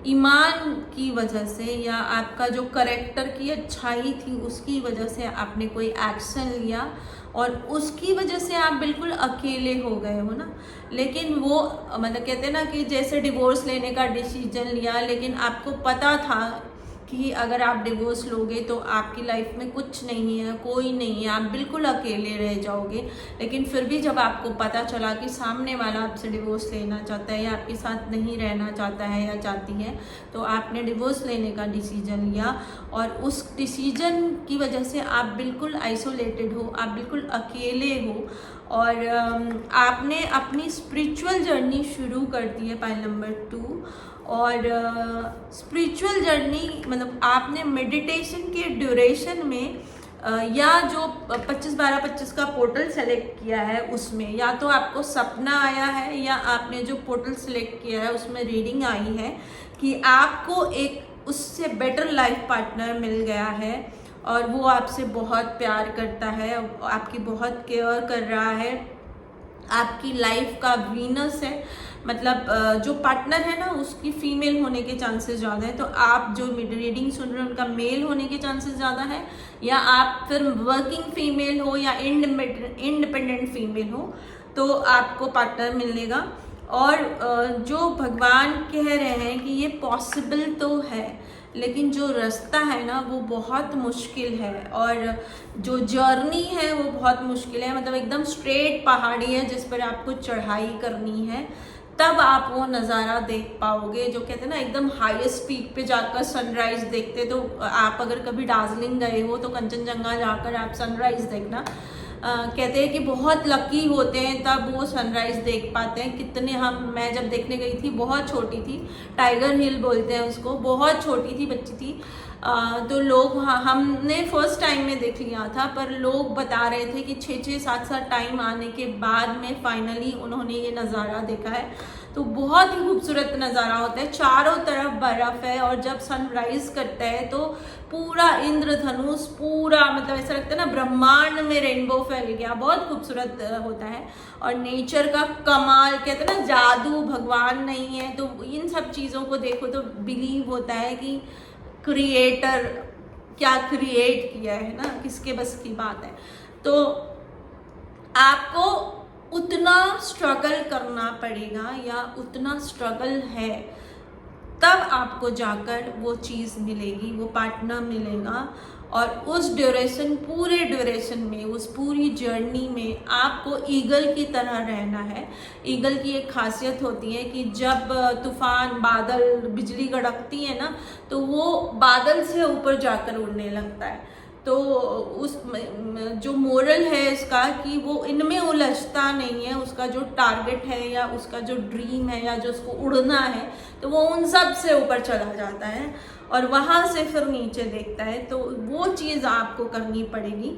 ईमान की वजह से या आपका जो करेक्टर की अच्छाई थी उसकी वजह से आपने कोई एक्शन लिया, और उसकी वजह से आप बिल्कुल अकेले हो गए हो ना। लेकिन वो मतलब कहते हैं ना कि जैसे डिवोर्स लेने का डिसीजन लिया, लेकिन आपको पता था कि अगर आप डिवोर्स लोगे तो आपकी लाइफ में कुछ नहीं है, कोई नहीं है, आप बिल्कुल अकेले रह जाओगे। लेकिन फिर भी जब आपको पता चला कि सामने वाला आपसे डिवोर्स लेना चाहता है या आपके साथ नहीं रहना चाहता है या चाहती है, तो आपने डिवोर्स लेने का डिसीजन लिया, और उस डिसीजन की वजह से आप बिल्कुल आइसोलेटेड हो, आप बिल्कुल अकेले हो, और आपने अपनी स्पिरिचुअल जर्नी शुरू कर दी है। पाइल नंबर 2, और स्पिरिचुअल जर्नी मतलब आपने मेडिटेशन के ड्यूरेशन में या जो 25-12-25 का पोर्टल सेलेक्ट किया है उसमें या तो आपको सपना आया है या आपने जो पोर्टल सेलेक्ट किया है उसमें रीडिंग आई है कि आपको एक उससे बेटर लाइफ पार्टनर मिल गया है और वो आपसे बहुत प्यार करता है, आपकी बहुत केयर कर रहा है, आपकी लाइफ का वीनस है। मतलब जो पार्टनर है ना उसकी फीमेल होने के चांसेस ज़्यादा है, तो आप जो रीडिंग सुन रहे हो उनका मेल होने के चांसेस ज़्यादा है, या आप फिर वर्किंग फीमेल हो या इंडिपेंडेंट फीमेल हो तो आपको पार्टनर मिलेगा। और जो भगवान कह रहे हैं कि ये पॉसिबल तो है लेकिन जो रास्ता है ना वो बहुत मुश्किल है और जो जर्नी है वो बहुत मुश्किल है। मतलब एकदम स्ट्रेट पहाड़ी है जिस पर आपको चढ़ाई करनी है, तब आप वो नज़ारा देख पाओगे। जो कहते हैं ना एकदम हाईएस्ट पीक पे जाकर सनराइज देखते, तो आप अगर कभी दार्जिलिंग गए हो तो कंचनजंगा जाकर आप सनराइज देखना। कहते हैं कि बहुत लकी होते हैं तब वो सनराइज देख पाते हैं। कितने मैं जब देखने गई थी बहुत छोटी थी, टाइगर हिल बोलते हैं उसको, बहुत छोटी थी, बच्ची थी, तो लोग हमने फर्स्ट टाइम में देख लिया था, पर लोग बता रहे थे कि 6-7 टाइम आने के बाद में फाइनली उन्होंने ये नज़ारा देखा है। तो बहुत ही खूबसूरत नज़ारा होता है, चारों तरफ बर्फ़ है और जब सनराइज करता है तो पूरा इंद्रधनुष पूरा मतलब ऐसा लगता है ना ब्रह्मांड में रेनबो फैल गया, बहुत खूबसूरत होता है। और नेचर का कमाल, कहते हैं ना जादू भगवान नहीं है, तो इन सब चीज़ों को देखो तो बिलीव होता है कि क्रिएटर क्या क्रिएट किया है ना, किसके बस की बात है। तो आपको उतना स्ट्रगल करना पड़ेगा या उतना स्ट्रगल है तब आपको जाकर वो चीज़ मिलेगी, वो पार्टनर मिलेगा। और उस ड्यूरेशन, पूरे ड्यूरेशन में, उस पूरी जर्नी में आपको ईगल की तरह रहना है। ईगल की एक खासियत होती है कि जब तूफान, बादल, बिजली कड़कती है ना तो वो बादल से ऊपर जाकर उड़ने लगता है। तो उस जो मोरल है इसका कि वो इनमें उलझता नहीं है, उसका जो टारगेट है या उसका जो ड्रीम है या जो उसको उड़ना है तो वो उन सब से ऊपर चला जाता है और वहाँ से फिर नीचे देखता है। तो वो चीज़ आपको करनी पड़ेगी,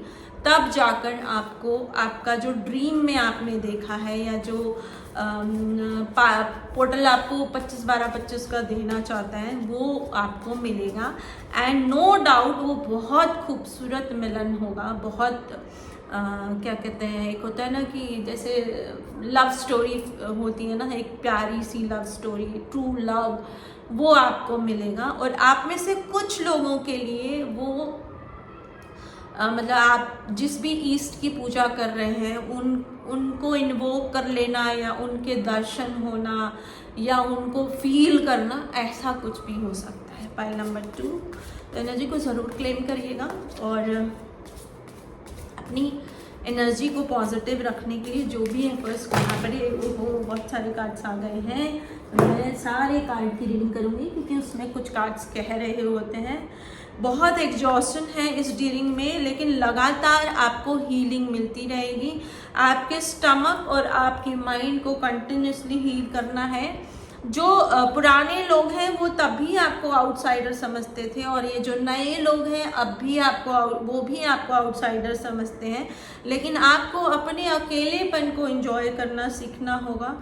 तब जाकर आपको आपका जो ड्रीम में आपने देखा है या जो पोर्टल आपको 25-12-25 का देना चाहता है वो आपको मिलेगा। एंड नो डाउट वो बहुत खूबसूरत मिलन होगा। बहुत क्या कहते हैं, एक होता है ना कि जैसे लव स्टोरी होती है ना, एक प्यारी सी लव स्टोरी, ट्रू लव, वो आपको मिलेगा। और आप में से कुछ लोगों के लिए वो मतलब आप जिस भी ईस्ट की पूजा कर रहे हैं उनको इन्वोक कर लेना या उनके दर्शन होना या उनको फील करना, ऐसा कुछ भी हो सकता है। पाइल नंबर 2, तो एनर्जी को ज़रूर क्लेम करिएगा और अपनी एनर्जी को पॉजिटिव रखने के लिए जो भी एफर्ट्स करना पड़े। वो बहुत सारे कार्ड्स आ गए हैं, मैं सारे कार्ड की रीडिंग करूँगी क्योंकि उसमें कुछ कार्ड्स कह रहे होते हैं। बहुत एग्जॉस्शन है इस डीलिंग में, लेकिन लगातार आपको हीलिंग मिलती रहेगी। आपके स्टमक और आपके माइंड को कंटिन्यूसली हील करना है। जो पुराने लोग हैं वो तभी आपको आउटसाइडर समझते थे और ये जो नए लोग हैं अब भी वो भी आपको आउटसाइडर समझते हैं, लेकिन आपको अपने अकेलेपन को एंजॉय करना सीखना होगा,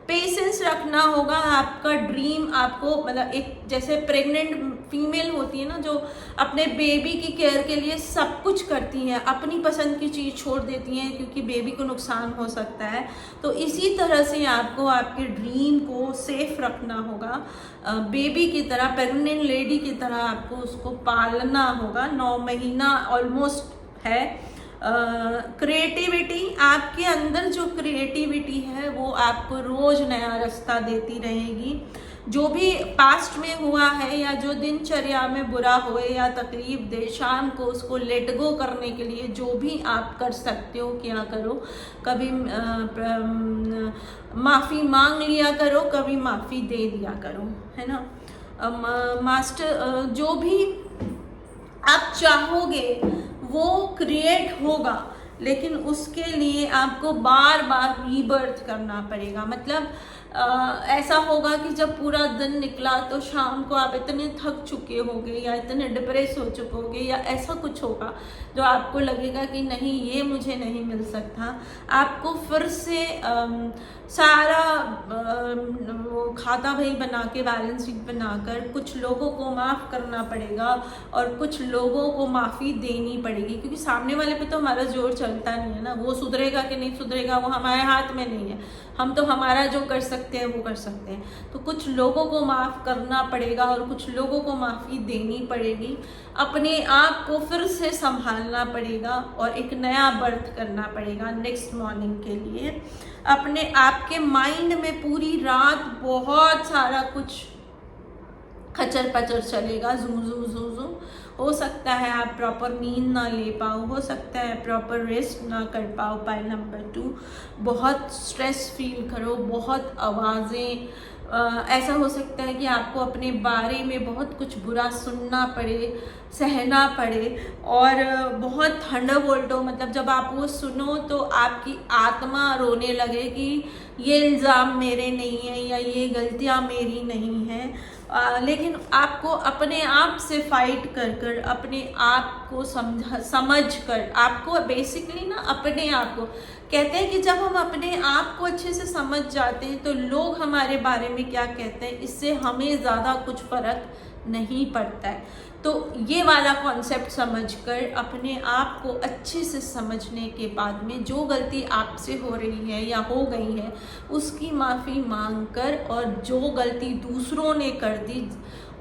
पेशेंस रखना होगा। आपका ड्रीम आपको मतलब एक जैसे प्रेग्नेंट फीमेल होती है ना जो अपने बेबी की केयर के लिए सब कुछ करती हैं, अपनी पसंद की चीज़ छोड़ देती हैं क्योंकि बेबी को नुकसान हो सकता है, तो इसी तरह से आपको आपके ड्रीम को सेफ रखना होगा। बेबी की तरह, प्रेग्नेंट लेडी की तरह आपको उसको पालना होगा। 9 महीना ऑलमोस्ट है। क्रिएटिविटी, आपके अंदर जो क्रिएटिविटी है वो आपको रोज नया रास्ता देती रहेगी। जो भी पास्ट में हुआ है या जो दिनचर्या में बुरा हुए या तकलीफ दे, शाम को उसको लेट गो करने के लिए जो भी आप कर सकते हो क्या करो। कभी माफ़ी मांग लिया करो, कभी माफ़ी दे दिया करो, है ना। मास्टर जो भी आप चाहोगे वो क्रिएट होगा, लेकिन उसके लिए आपको बार बार रीबर्थ करना पड़ेगा। मतलब ऐसा होगा कि जब पूरा दिन निकला तो शाम को आप इतने थक चुके होंगे या इतने डिप्रेस हो चुके या ऐसा कुछ होगा जो आपको लगेगा कि नहीं, ये मुझे नहीं मिल सकता। आपको फिर से सारा वो खाता बही बना के, बैलेंस शीट बनाकर कुछ लोगों को माफ़ करना पड़ेगा और कुछ लोगों को माफ़ी देनी पड़ेगी, क्योंकि सामने वाले पे तो हमारा जोर चलता नहीं है ना। वो सुधरेगा कि नहीं सुधरेगा वो हमारे हाथ में नहीं है। हम तो हमारा जो कर सकते हैं वो कर सकते हैं। तो कुछ लोगों को माफ़ करना पड़ेगा और कुछ लोगों को माफ़ी देनी पड़ेगी। अपने आप को फिर से संभालना पड़ेगा और एक नया बर्थ करना पड़ेगा नेक्स्ट मॉर्निंग के लिए। अपने आपके माइंड में पूरी रात बहुत सारा कुछ खचर पचर चलेगा, जू जू जू जू। हो सकता है आप प्रॉपर नींद ना ले पाओ, हो सकता है प्रॉपर रेस्ट ना कर पाओ। पॉइंट नंबर 2, बहुत स्ट्रेस फील करो, बहुत आवाज़ें, ऐसा हो सकता है कि आपको अपने बारे में बहुत कुछ बुरा सुनना पड़े, सहना पड़े और बहुत थंडरबोल्ट हो। मतलब जब आप वो सुनो तो आपकी आत्मा रोने लगे कि ये इल्ज़ाम मेरे नहीं है या ये गलतियाँ मेरी नहीं हैं। लेकिन आपको अपने आप से फाइट कर कर, अपने आप को समझ कर, आपको बेसिकली ना अपने आप को कहते हैं कि जब हम अपने आप को अच्छे से समझ जाते हैं तो लोग हमारे बारे में क्या कहते हैं इससे हमें ज़्यादा कुछ फ़र्क नहीं पड़ता है। तो ये वाला कॉन्सेप्ट समझकर अपने आप को अच्छे से समझने के बाद में जो गलती आपसे हो रही है या हो गई है उसकी माफ़ी मांगकर और जो गलती दूसरों ने कर दी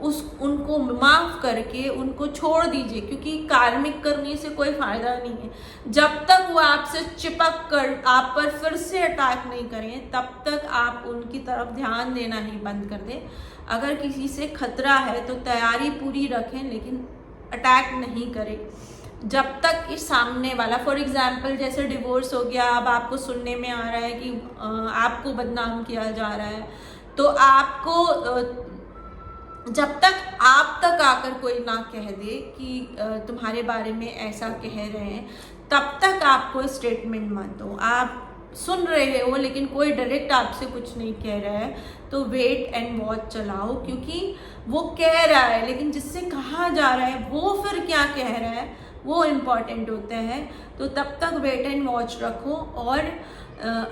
उनको माफ़ करके उनको छोड़ दीजिए, क्योंकि कार्मिक करने से कोई फ़ायदा नहीं है। जब तक वो आपसे चिपक कर आप पर फिर से अटैक नहीं करें तब तक आप उनकी तरफ ध्यान देना ही बंद कर दें। अगर किसी से खतरा है तो तैयारी पूरी रखें, लेकिन अटैक नहीं करें जब तक इस सामने वाला, फॉर एग्जाम्पल जैसे डिवोर्स हो गया, अब आपको सुनने में आ रहा है कि आपको बदनाम किया जा रहा है, तो आपको जब तक आप तक आकर कोई ना कह दे कि तुम्हारे बारे में ऐसा कह रहे हैं, तब तक आपको स्टेटमेंट मत दो। आप सुन रहे हो लेकिन कोई डायरेक्ट आपसे कुछ नहीं कह रहा है तो वेट एंड वॉच चलाओ, क्योंकि वो कह रहा है लेकिन जिससे कहा जा रहा है वो फिर क्या कह रहा है वो इम्पॉर्टेंट होता है। तो तब तक वेट एंड वॉच रखो। और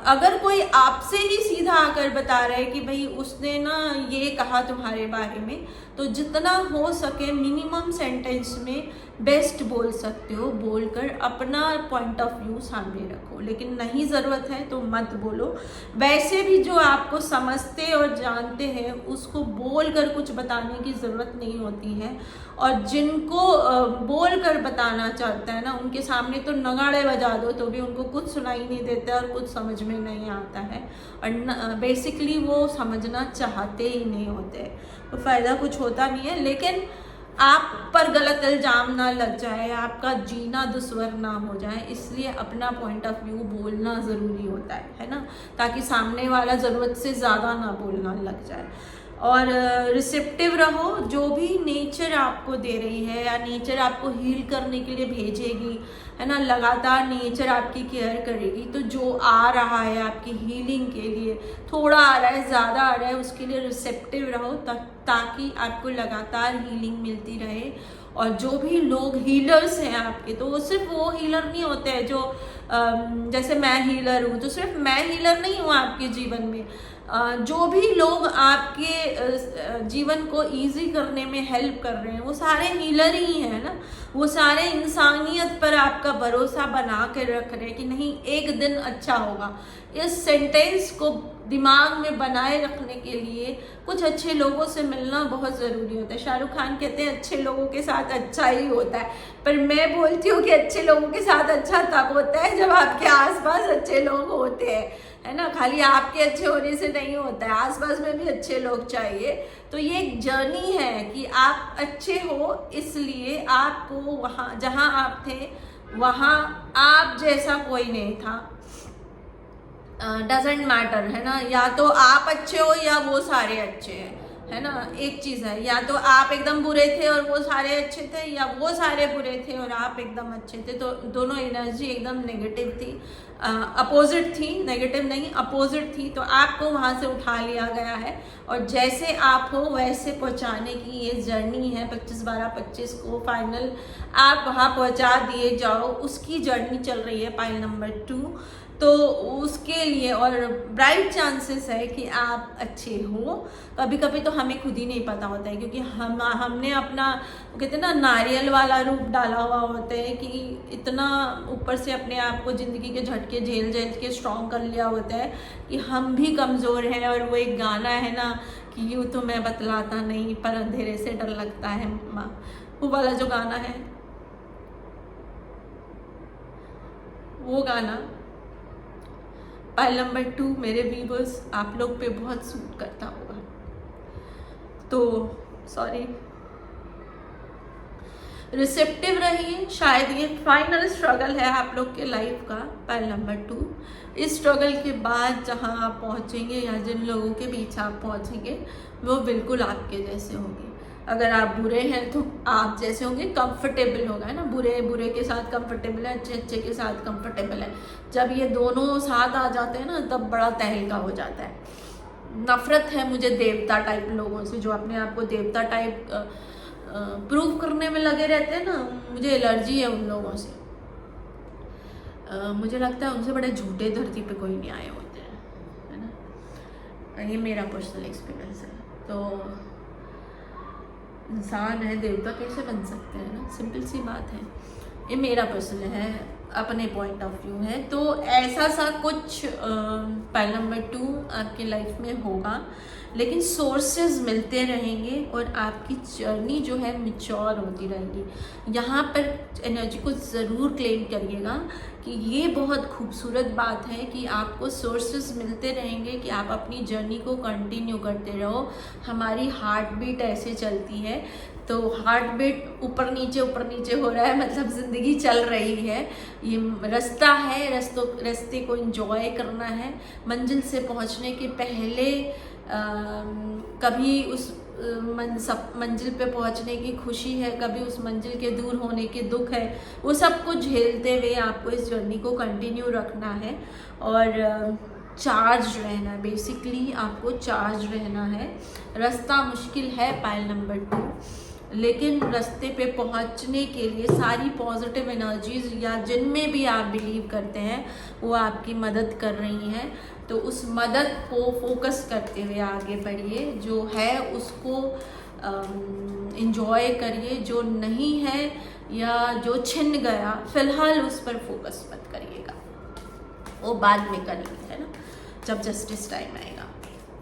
अगर कोई आपसे ही सीधा आकर बता रहा है कि भाई उसने ना ये कहा तुम्हारे बारे में, तो जितना हो सके मिनिमम सेंटेंस में बेस्ट बोल सकते हो, बोलकर अपना पॉइंट ऑफ व्यू सामने रखो। लेकिन नहीं ज़रूरत है तो मत बोलो। वैसे भी जो आपको समझते और जानते हैं उसको बोल कर कुछ बताने की ज़रूरत नहीं होती है, और जिनको बोल कर बताना चाहता है ना उनके सामने तो नगाड़े बजा दो तो भी उनको कुछ सुनाई नहीं देता और कुछ समझ में नहीं आता है, और बेसिकली वो समझना चाहते ही नहीं होते, तो फ़ायदा कुछ होता नहीं है। लेकिन आप पर गलत इल्ज़ाम ना लग जाए, आपका जीना दुश्वार ना हो जाए, इसलिए अपना पॉइंट ऑफ व्यू बोलना ज़रूरी होता है ना, ताकि सामने वाला ज़रूरत से ज़्यादा ना बोलना लग जाए। और रिसेप्टिव रहो, जो भी नेचर आपको दे रही है या नेचर आपको हील करने के लिए भेजेगी है ना, लगातार नेचर आपकी केयर करेगी। तो जो आ रहा है आपकी हीलिंग के लिए, थोड़ा आ रहा है ज़्यादा आ रहा है, उसके लिए रिसेप्टिव रहो ताकि आपको लगातार हीलिंग मिलती रहे। और जो भी लोग हीलर्स हैं आपके, तो वो सिर्फ वो हीलर नहीं होते हैं जो जैसे मैं हीलर हूँ, तो सिर्फ मैं हीलर नहीं हूँ आपके जीवन में। जो भी लोग आपके जीवन को इजी करने में हेल्प कर रहे हैं वो सारे हीलर ही हैं ना, वो सारे इंसानियत पर आपका भरोसा बना के रख रहे हैं कि नहीं एक दिन अच्छा होगा। इस सेंटेंस को दिमाग में बनाए रखने के लिए कुछ अच्छे लोगों से मिलना बहुत ज़रूरी होता है। शाहरुख खान कहते हैं अच्छे लोगों के साथ अच्छा ही होता है, पर मैं बोलती हूँ कि अच्छे लोगों के साथ अच्छा तब होता है जब आपके आसपास अच्छे लोग होते हैं, है ना। खाली आपके अच्छे होने से नहीं होता है, आसपास में भी अच्छे लोग चाहिए। तो ये एक जर्नी है कि आप अच्छे हो, इसलिए आपको वहाँ जहाँ आप थे वहाँ आप जैसा कोई नहीं था, डजेंट मैटर, है ना। या तो आप अच्छे हो या वो सारे अच्छे हैं, है ना। एक चीज़ है, या तो आप एकदम बुरे थे और वो सारे अच्छे थे, या वो सारे बुरे थे और आप एकदम अच्छे थे। तो दोनों एनर्जी एकदम नेगेटिव थी, अपोजिट थी, नेगेटिव नहीं अपोजिट थी। तो आपको वहाँ से उठा लिया गया है और जैसे आप हो वैसे पहुँचाने की ये जर्नी है। 25/12/25 को फाइनल आप वहाँ पहुँचा दिए जाओ, उसकी जर्नी चल रही है पाइल नंबर 2। तो उसके लिए और ब्राइट चांसेस है कि आप अच्छे हो। कभी कभी तो हमें खुद ही नहीं पता होता है, क्योंकि हमने अपना कहते हैं ना नारियल वाला रूप डाला हुआ होता है कि इतना ऊपर से अपने आप को ज़िंदगी के झटके झेल झेल के स्ट्रॉन्ग कर लिया होता है कि हम भी कमज़ोर हैं। और वो एक गाना है ना कि यूँ तो मैं बतलाता नहीं पर अंधेरे से डर लगता है माँ, वो वाला जो गाना है, वो गाना पाइल नंबर 2 मेरे व्यूवर्स आप लोग पे बहुत सूट करता होगा। तो सॉरी, रिसेप्टिव रहिए। शायद ये फाइनल स्ट्रगल है आप लोग के लाइफ का, पाइल नंबर 2। इस स्ट्रगल के बाद जहाँ आप पहुँचेंगे या जिन लोगों के बीच आप पहुँचेंगे वो बिल्कुल आपके जैसे होंगे। अगर आप बुरे हैं तो आप जैसे होंगे, कंफर्टेबल होगा, है ना। बुरे के साथ कंफर्टेबल है, अच्छे के साथ कंफर्टेबल है। जब ये दोनों साथ आ जाते हैं ना तब बड़ा तहलका हो जाता है। नफरत है मुझे देवता टाइप लोगों से, जो अपने आप को देवता टाइप प्रूव करने में लगे रहते हैं ना, मुझे एलर्जी है उन लोगों से। मुझे लगता है उनसे बड़े झूठे धरती पे कोई नहीं आए होते हैं, है ना। ये मेरा पर्सनल एक्सपीरियंस है। तो इंसान है, देवता कैसे बन सकते हैं ना, सिंपल सी बात है। ये मेरा पर्सनल है, अपने पॉइंट ऑफ व्यू है। तो ऐसा सा कुछ पाइल नंबर 2 आपके लाइफ में होगा, लेकिन सोर्सेज मिलते रहेंगे और आपकी जर्नी जो है मैच्योर होती रहेगी। यहाँ पर एनर्जी को ज़रूर क्लेम करिएगा कि ये बहुत खूबसूरत बात है कि आपको सोर्सेज मिलते रहेंगे कि आप अपनी जर्नी को कंटिन्यू करते रहो। हमारी हार्ट बीट ऐसे चलती है, तो हार्ट बीट ऊपर नीचे हो रहा है, मतलब ज़िंदगी चल रही है। ये रास्ता है, रास्ते को एंजॉय करना है। मंजिल से पहुंचने के पहले कभी उस मंजिल पे पहुंचने की खुशी है, कभी उस मंजिल के दूर होने के दुख है। वो सब कुछ झेलते हुए आपको इस जर्नी को कंटिन्यू रखना है और चार्ज रहना है। बेसिकली आपको चार्ज रहना है। रास्ता मुश्किल है पाइल नंबर 2, लेकिन रास्ते पे पहुंचने के लिए सारी पॉजिटिव एनर्जीज या जिनमें भी आप बिलीव करते हैं वो आपकी मदद कर रही हैं। तो उस मदद को फोकस करते हुए आगे बढ़िए। जो है उसको एंजॉय करिए, जो नहीं है या जो छिन गया फिलहाल उस पर फोकस मत करिएगा, वो बाद में करिए, है ना, जब जस्टिस टाइम आएगा।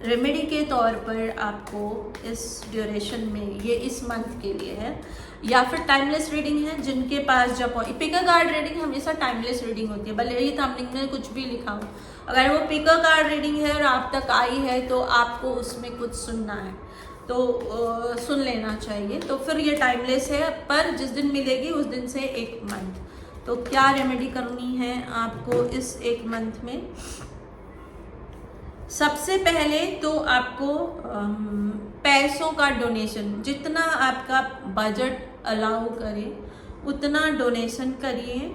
रेमेडी के तौर पर आपको इस ड्यूरेशन में, ये इस मंथ के लिए है, या फिर टाइमलेस रीडिंग है जिनके पास जब पिकर कार्ड रीडिंग हमेशा टाइमलेस रीडिंग होती है, भले ही थंबनेल में कुछ भी लिखा हो। अगर वो पिकर कार्ड रीडिंग है और आप तक आई है तो आपको उसमें कुछ सुनना है तो सुन लेना चाहिए। तो फिर ये टाइमलेस है, पर जिस दिन मिलेगी उस दिन से 1 मंथ। तो क्या रेमेडी करनी है आपको इस 1 मंथ में? सबसे पहले तो आपको पैसों का डोनेशन, जितना आपका बजट अलाउ करे उतना डोनेशन करिए।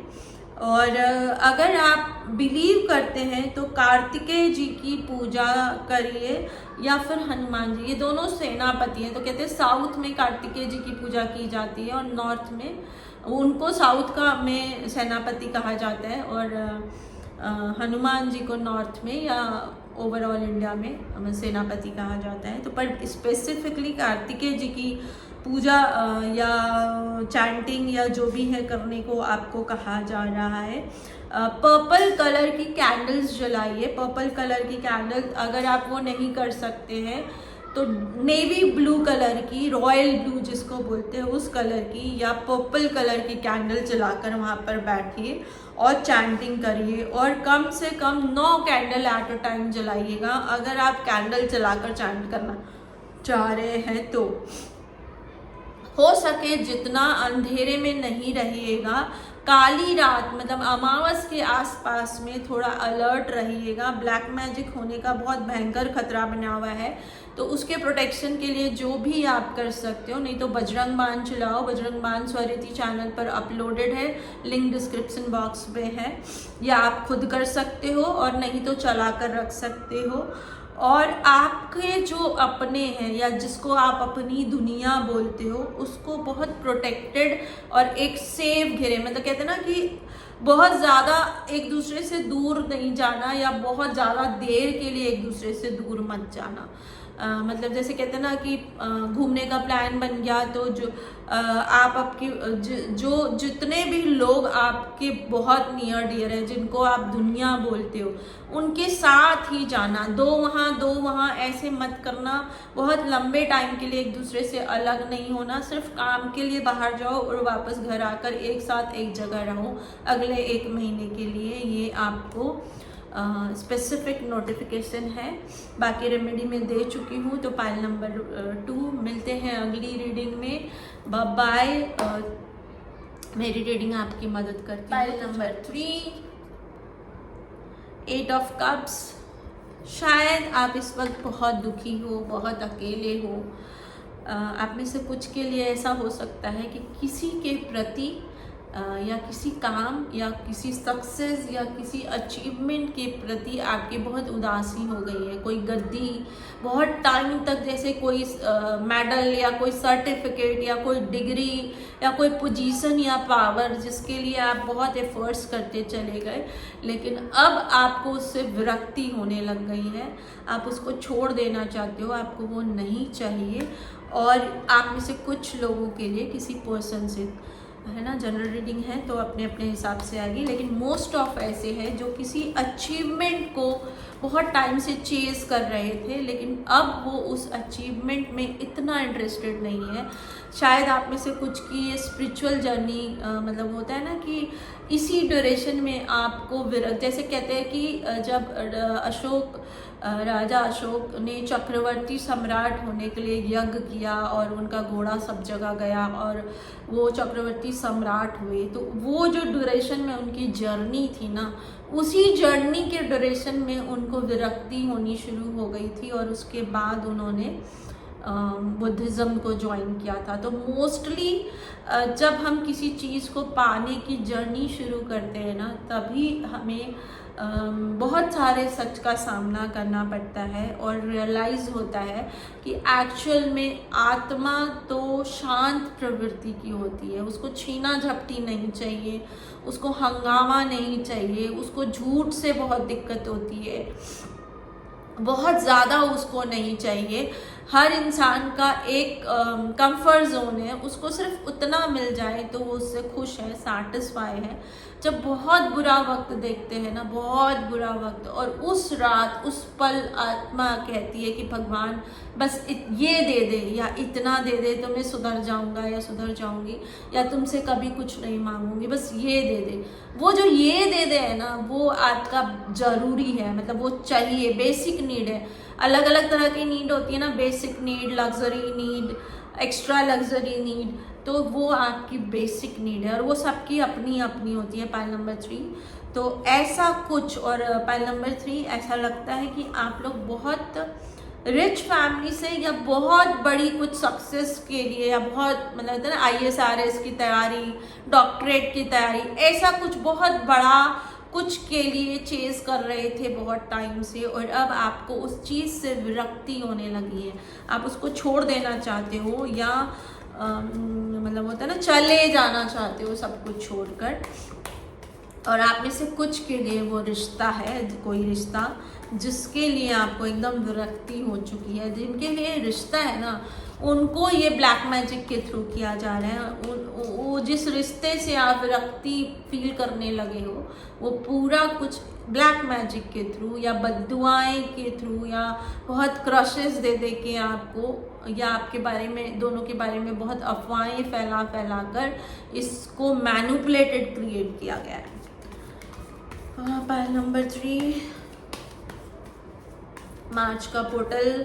और अगर आप बिलीव करते हैं तो कार्तिकेय जी की पूजा करिए या फिर हनुमान जी, ये दोनों सेनापति हैं। तो कहते हैं साउथ में कार्तिकेय जी की पूजा की जाती है और नॉर्थ में उनको साउथ का में सेनापति कहा जाता है, और हनुमान जी को नॉर्थ में या ओवरऑल इंडिया में सेनापति कहा जाता है। तो पर स्पेसिफिकली कार्तिकेय जी की पूजा या चैंटिंग या जो भी है करने को आपको कहा जा रहा है। पर्पल कलर की कैंडल्स जलाइए। पर्पल कलर की कैंडल अगर आप वो नहीं कर सकते हैं तो नेवी ब्लू कलर की, रॉयल ब्लू जिसको बोलते हैं उस कलर की या पर्पल कलर की कैंडल जलाकर वहाँ पर बैठिए और चैंटिंग करिए। और कम से कम 9 कैंडल एट अ टाइम जलाइएगा अगर आप कैंडल जलाकर चैंट करना चाह रहे हैं तो। हो सके जितना अंधेरे में नहीं रहिएगा, काली रात मतलब अमावस के आसपास में थोड़ा अलर्ट रहिएगा। ब्लैक मैजिक होने का बहुत भयंकर खतरा बना हुआ है, तो उसके प्रोटेक्शन के लिए जो भी आप कर सकते हो, नहीं तो बजरंग बाण चलाओ। बजरंग बाण स्वरिति चैनल पर अपलोडेड है, लिंक डिस्क्रिप्शन बॉक्स में है, या आप खुद कर सकते हो और नहीं तो चला कर रख सकते हो। और आपके जो अपने हैं या जिसको आप अपनी दुनिया बोलते हो, उसको बहुत प्रोटेक्टेड और एक सेफ घेरे, मतलब कहते हैं ना कि बहुत ज़्यादा एक दूसरे से दूर नहीं जाना या बहुत ज़्यादा देर के लिए एक दूसरे से दूर मत जाना। मतलब जैसे कहते हैं ना कि घूमने का प्लान बन गया तो जो आप आपकी जो जितने भी लोग आपके बहुत नियर डियर हैं, जिनको आप दुनिया बोलते हो, उनके साथ ही जाना। दो वहाँ ऐसे मत करना। बहुत लंबे टाइम के लिए एक दूसरे से अलग नहीं होना। सिर्फ काम के लिए बाहर जाओ और वापस घर आकर एक साथ एक जगह रहो अगले 1 महीने के लिए। ये आपको स्पेसिफिक नोटिफिकेशन है। बाकी रेमेडी में दे चुकी हूँ। तो पाइल नंबर 2 मिलते हैं अगली रीडिंग में। बाय। मेरी रीडिंग आपकी मदद करती है। Pile number 3 8 of cups. शायद आप इस वक्त बहुत दुखी हो, बहुत अकेले हो। आप में से कुछ के लिए ऐसा हो सकता है कि किसी के प्रति या किसी काम या किसी सक्सेस या किसी अचीवमेंट के प्रति आपकी बहुत उदासी हो गई है। कोई गद्दी बहुत टाइम तक, जैसे कोई मेडल या कोई सर्टिफिकेट या कोई डिग्री या कोई पोजीशन या पावर, जिसके लिए आप बहुत एफर्ट्स करते चले गए, लेकिन अब आपको उससे विरक्ति होने लग गई है। आप उसको छोड़ देना चाहते हो, आपको वो नहीं चाहिए। और आप में से कुछ लोगों के लिए किसी पर्सन से, है ना, जनरल रीडिंग है तो अपने अपने हिसाब से आएगी, लेकिन मोस्ट ऑफ ऐसे हैं जो किसी अचीवमेंट को बहुत टाइम से चेस कर रहे थे, लेकिन अब वो उस अचीवमेंट में इतना इंटरेस्टेड नहीं है। शायद आप में से कुछ की ये स्पिरिचुअल जर्नी मतलब होता है ना कि इसी ड्यूरेशन में आपको जैसे कहते हैं कि जब राजा अशोक ने चक्रवर्ती सम्राट होने के लिए यज्ञ किया और उनका घोड़ा सब जगह गया और वो चक्रवर्ती सम्राट हुए, तो वो जो ड्यूरेशन में उनकी जर्नी थी ना, उसी जर्नी के ड्यूरेशन में उनको विरक्ति होनी शुरू हो गई थी और उसके बाद उन्होंने बुद्धिज़्म को ज्वाइन किया था। तो मोस्टली जब हम किसी चीज़ को पाने की जर्नी शुरू करते हैं ना, तभी हमें बहुत सारे सच का सामना करना पड़ता है और रियलाइज़ होता है कि एक्चुअल में आत्मा तो शांत प्रवृत्ति की होती है। उसको छीना झपटी नहीं चाहिए, उसको हंगामा नहीं चाहिए, उसको झूठ से बहुत दिक्कत होती है, बहुत ज़्यादा उसको नहीं चाहिए। हर इंसान का एक कंफर्ट जोन है, उसको सिर्फ उतना मिल जाए तो वो उससे खुश है, सैटिस्फाई है। जब बहुत बुरा वक्त देखते हैं ना, बहुत बुरा वक्त, और उस रात उस पल आत्मा कहती है कि भगवान बस ये दे दे या इतना दे दे तो मैं सुधर जाऊंगा या सुधर जाऊंगी या तुमसे कभी कुछ नहीं मांगूंगी, बस ये दे दे। वो जो ये दे दे है ना, वो आपका ज़रूरी है, मतलब वो चाहिए, बेसिक नीड है। अलग अलग तरह की नीड होती है ना, basic need, luxury need, extra luxury need, तो वो आपकी बेसिक नीड है और वो सबकी अपनी अपनी होती है। पाइल नंबर 3 तो ऐसा कुछ, और पाइल नंबर 3 ऐसा लगता है कि आप लोग बहुत रिच फैमिली से या बहुत बड़ी कुछ सक्सेस के लिए या बहुत मतलब होता है ना ISRS की तैयारी, डॉक्टरेट की तैयारी, ऐसा कुछ बहुत बड़ा कुछ के लिए चेस कर रहे थे बहुत टाइम से, और अब आपको उस चीज़ से विरक्ति होने लगी है। आप उसको छोड़ देना चाहते हो या मतलब होता है ना चले जाना चाहते हो सब कुछ छोड़कर। और आप में से कुछ के लिए वो रिश्ता है, कोई रिश्ता जिसके लिए आपको एकदम विरक्ति हो चुकी है। जिनके लिए रिश्ता है ना, उनको ये ब्लैक मैजिक के थ्रू किया जा रहा है। वो जिस रिश्ते से आप विरक्ति फील करने लगे हो, वो पूरा कुछ ब्लैक मैजिक के थ्रू या बद्दुआएं के थ्रू या बहुत क्रशेस दे दे के आपको, या आपके बारे में, दोनों के बारे में बहुत अफवाहें फैला कर इसको मैनिपुलेटेड क्रिएट किया गया है। पाइल नंबर 3 मार्च का पोर्टल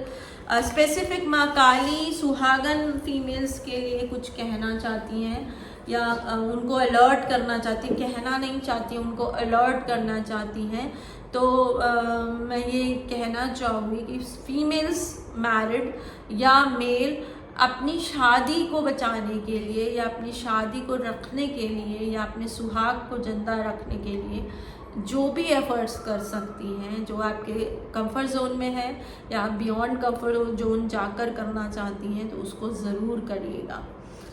स्पेसिफिक माँ काली सुहागन फीमेल्स के लिए कुछ कहना चाहती हैं या उनको अलर्ट करना चाहती हैं, कहना नहीं चाहती, उनको अलर्ट करना चाहती हैं। तो मैं ये कहना चाहूँगी कि फीमेल्स मैरिड या मेल अपनी शादी को बचाने के लिए या अपनी शादी को रखने के लिए या अपने सुहाग को जिंदा रखने के लिए जो भी एफर्ट्स कर सकती हैं, जो आपके कंफर्ट जोन में है या आप बियॉन्ड कंफर्ट जोन जाकर करना चाहती हैं, तो उसको ज़रूर करिएगा।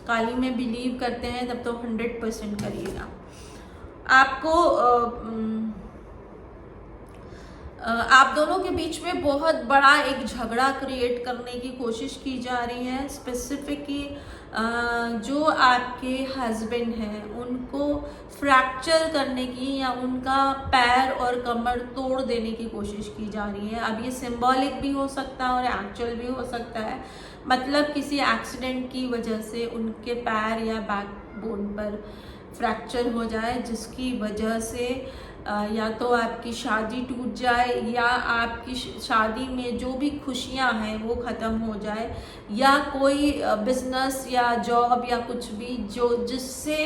काली में बिलीव करते हैं तब तो 100% करिएगा। आपको आप दोनों के बीच में बहुत बड़ा एक झगड़ा क्रिएट करने की कोशिश की जा रही है। स्पेसिफिकली जो आपके हस्बैंड हैं उनको फ्रैक्चर करने की या उनका पैर और कमर तोड़ देने की कोशिश की जा रही है। अब ये सिंबॉलिक भी हो सकता है और एक्चुअल भी हो सकता है। मतलब किसी एक्सीडेंट की वजह से उनके पैर या बैकबोन पर फ्रैक्चर हो जाए, जिसकी वजह से या तो आपकी शादी टूट जाए या आपकी शादी में जो भी खुशियां हैं वो ख़त्म हो जाए, या कोई बिजनेस या जॉब या कुछ भी जिससे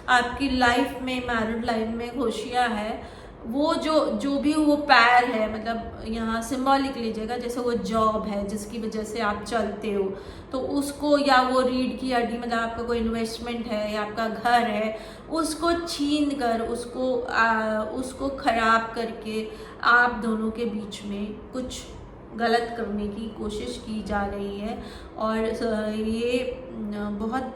आपकी लाइफ में, मैरिड लाइफ में खुशियां हैं, वो जो भी वो पैर है, मतलब यहाँ सिंबॉलिक लीजिएगा, जैसे वो जॉब है जिसकी वजह से आप चलते हो, तो उसको, या वो रीढ़ की हड्डी, मतलब आपका कोई इन्वेस्टमेंट है या आपका घर है, उसको छीन कर उसको खराब करके आप दोनों के बीच में कुछ गलत करने की कोशिश की जा रही है। और ये बहुत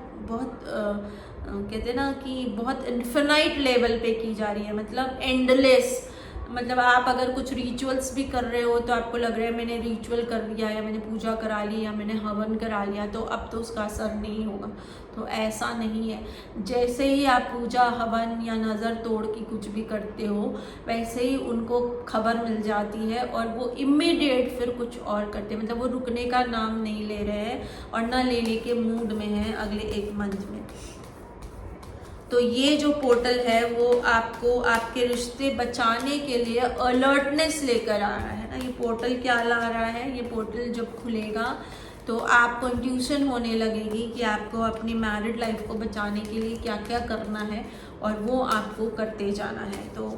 कहते हैं ना कि बहुत इन्फिनाइट लेवल पे की जा रही है, मतलब एंडलेस। मतलब आप अगर कुछ रिचुअल्स भी कर रहे हो तो आपको लग रहा है मैंने रिचुअल कर लिया या मैंने पूजा करा ली या मैंने हवन करा लिया तो अब तो उसका असर नहीं होगा, तो ऐसा नहीं है। जैसे ही आप पूजा, हवन या नज़र तोड़ की कुछ भी करते हो, वैसे ही उनको खबर मिल जाती है और वो इमीडिएट फिर कुछ और करते हैं। मतलब वो रुकने का नाम नहीं ले रहे हैं और ना लेने के मूड में हैं अगले 1 मंथ में। तो ये जो पोर्टल है वो आपको आपके रिश्ते बचाने के लिए अलर्टनेस लेकर आ रहा है ना। ये पोर्टल क्या ला रहा है, ये पोर्टल जब खुलेगा तो आपको इंट्यूशन होने लगेगी कि आपको अपनी मैरिड लाइफ को बचाने के लिए क्या क्या करना है और वो आपको करते जाना है। तो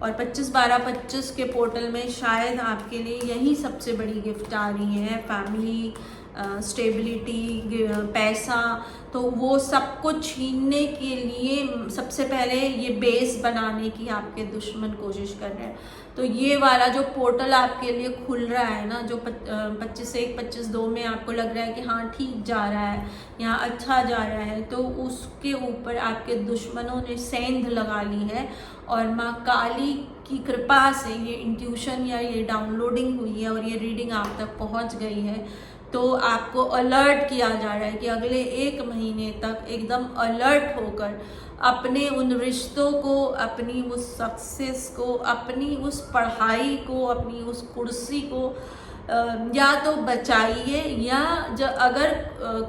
और 25/12/25 के पोर्टल में शायद आपके लिए यही सबसे बड़ी गिफ्ट आ रही है, फैमिली, स्टेबिलिटी, पैसा। तो वो सब कुछ छीनने के लिए सबसे पहले ये बेस बनाने की आपके दुश्मन कोशिश कर रहे हैं। तो ये वाला जो पोर्टल आपके लिए खुल रहा है ना, जो 25/1 25/2 में आपको लग रहा है कि हाँ ठीक जा रहा है, यहाँ अच्छा जा रहा है, तो उसके ऊपर आपके दुश्मनों ने सेंध लगा ली है। और माँ काली की कृपा से ये इंट्यूशन या ये डाउनलोडिंग हुई है और ये रीडिंग आप तक पहुँच गई है। तो आपको अलर्ट किया जा रहा है कि अगले 1 महीने तक एकदम अलर्ट होकर अपने उन रिश्तों को, अपनी उस सक्सेस को, अपनी उस पढ़ाई को, अपनी उस कुर्सी को या तो बचाइए, या अगर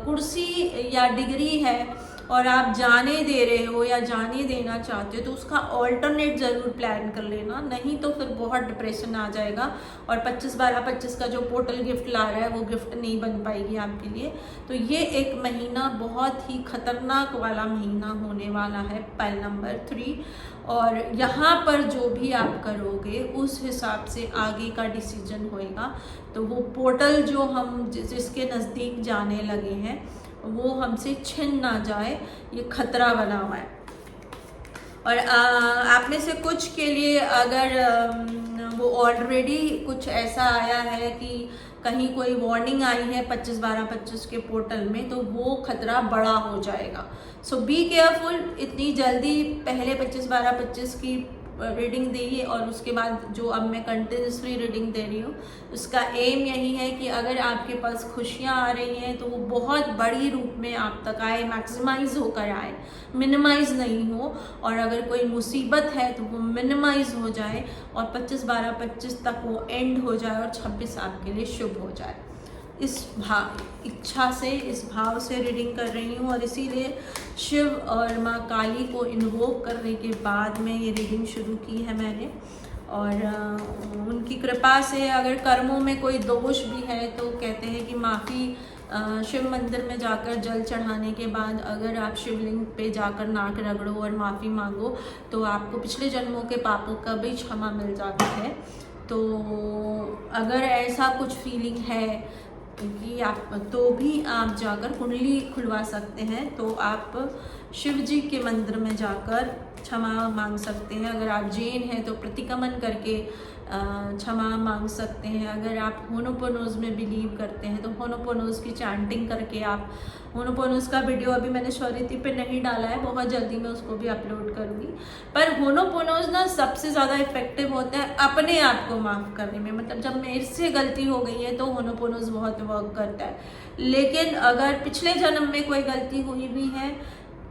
कुर्सी या डिग्री है और आप जाने दे रहे हो या जाने देना चाहते हो तो उसका ऑल्टरनेट ज़रूर प्लान कर लेना, नहीं तो फिर बहुत डिप्रेशन आ जाएगा और 25/12/25 का जो पोर्टल गिफ्ट ला रहा है वो गिफ्ट नहीं बन पाएगी आपके लिए। तो ये 1 महीना बहुत ही खतरनाक वाला महीना होने वाला है, पल नंबर 3। और यहाँ पर जो भी आप करोगे उस हिसाब से आगे का डिसीजन होएगा। तो वो पोर्टल जो हम जिसके नज़दीक जाने लगे हैं वो हमसे छिन ना जाए, ये खतरा बना हुआ है। और आप में से कुछ के लिए अगर वो ऑलरेडी कुछ ऐसा आया है कि कहीं कोई वार्निंग आई है 25/12/25 के पोर्टल में, तो वो खतरा बड़ा हो जाएगा। सो बी केयरफुल। इतनी जल्दी पहले 25/12/25 की रीडिंग दी और उसके बाद जो अब मैं कंटिन्यूसली रीडिंग दे रही हूँ, उसका एम यही है कि अगर आपके पास खुशियाँ आ रही हैं तो वो बहुत बड़ी रूप में आप तक आए, मैक्सिमाइज होकर आए, मिनिमाइज नहीं हो। और अगर कोई मुसीबत है तो वो मिनिमाइज हो जाए और 25/12/25 तक वो एंड हो जाए और 26 आपके लिए शुभ हो जाए। इस इच्छा से, इस भाव से रीडिंग कर रही हूँ और इसीलिए शिव और माँ काली को इन्वोक करने के बाद में ये रीडिंग शुरू की है मैंने। और उनकी कृपा से अगर कर्मों में कोई दोष भी है तो कहते हैं कि माफ़ी, शिव मंदिर में जाकर जल चढ़ाने के बाद अगर आप शिवलिंग पे जाकर नाक रगड़ो और माफ़ी मांगो तो आपको पिछले जन्मों के पापों का भी क्षमा मिल जाता है। तो अगर ऐसा कुछ फीलिंग है कि आप तो भी आप जाकर कुंडली खुलवा सकते हैं, तो आप शिव जी के मंदिर में जाकर क्षमा मांग सकते हैं। अगर आप जैन हैं तो प्रतिक्रमण करके क्षमा मांग सकते हैं। अगर आप होनोपोनोज में बिलीव करते हैं तो होनोपोनोज की चैंटिंग करके आप, होनोपोनोज का वीडियो अभी मैंने स्वरिति पे नहीं डाला है, बहुत जल्दी मैं उसको भी अपलोड करूँगी। पर होनोपोनोज ना सबसे ज़्यादा इफेक्टिव होता है अपने आप को माफ़ करने में। मतलब जब मेरे से गलती हो गई है तो होनोपोनोज बहुत वर्क करता है। लेकिन अगर पिछले जन्म में कोई गलती हुई भी है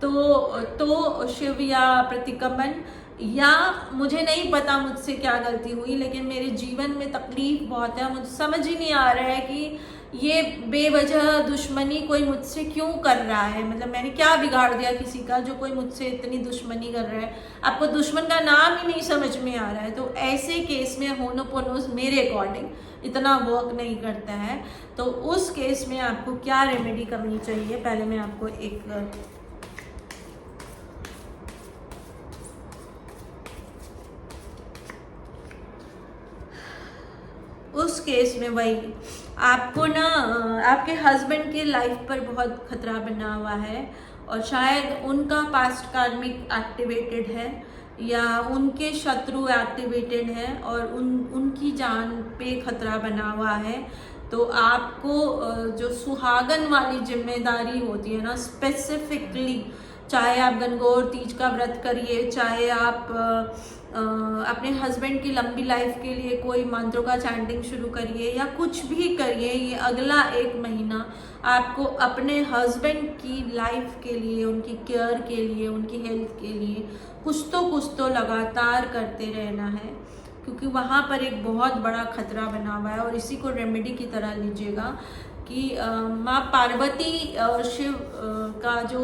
तो शिव या प्रतिक्रमण, या मुझे नहीं पता मुझसे क्या गलती हुई, लेकिन मेरे जीवन में तकलीफ बहुत है। मुझे समझ ही नहीं आ रहा है कि ये बेवजह दुश्मनी कोई मुझसे क्यों कर रहा है। मतलब मैंने क्या बिगाड़ दिया किसी का जो कोई मुझसे इतनी दुश्मनी कर रहा है। आपको दुश्मन का नाम ही नहीं समझ में आ रहा है। तो ऐसे केस में होनोपोनोज मेरे अकॉर्डिंग इतना वर्क नहीं करता है। तो उस केस में आपको क्या रेमेडी करनी चाहिए, पहले मैं आपको एक उस केस में वही आपको ना आपके हस्बैंड के लाइफ पर बहुत खतरा बना हुआ है और शायद उनका पास्ट कार्मिक एक्टिवेटेड है या उनके शत्रु एक्टिवेटेड है और उनकी जान पे खतरा बना हुआ है। तो आपको जो सुहागन वाली जिम्मेदारी होती है ना, स्पेसिफिकली, चाहे आप गणगौर तीज का व्रत करिए, चाहे आप अपने हस्बैंड की लंबी लाइफ के लिए कोई मंत्रों का चैंटिंग शुरू करिए या कुछ भी करिए, ये अगला 1 महीना आपको अपने हस्बैंड की लाइफ के लिए, उनकी केयर के लिए, उनकी हेल्थ के लिए कुछ तो लगातार करते रहना है, क्योंकि वहाँ पर एक बहुत बड़ा खतरा बना हुआ है। और इसी को रेमेडी की तरह लीजिएगा कि माँ पार्वती और शिव का जो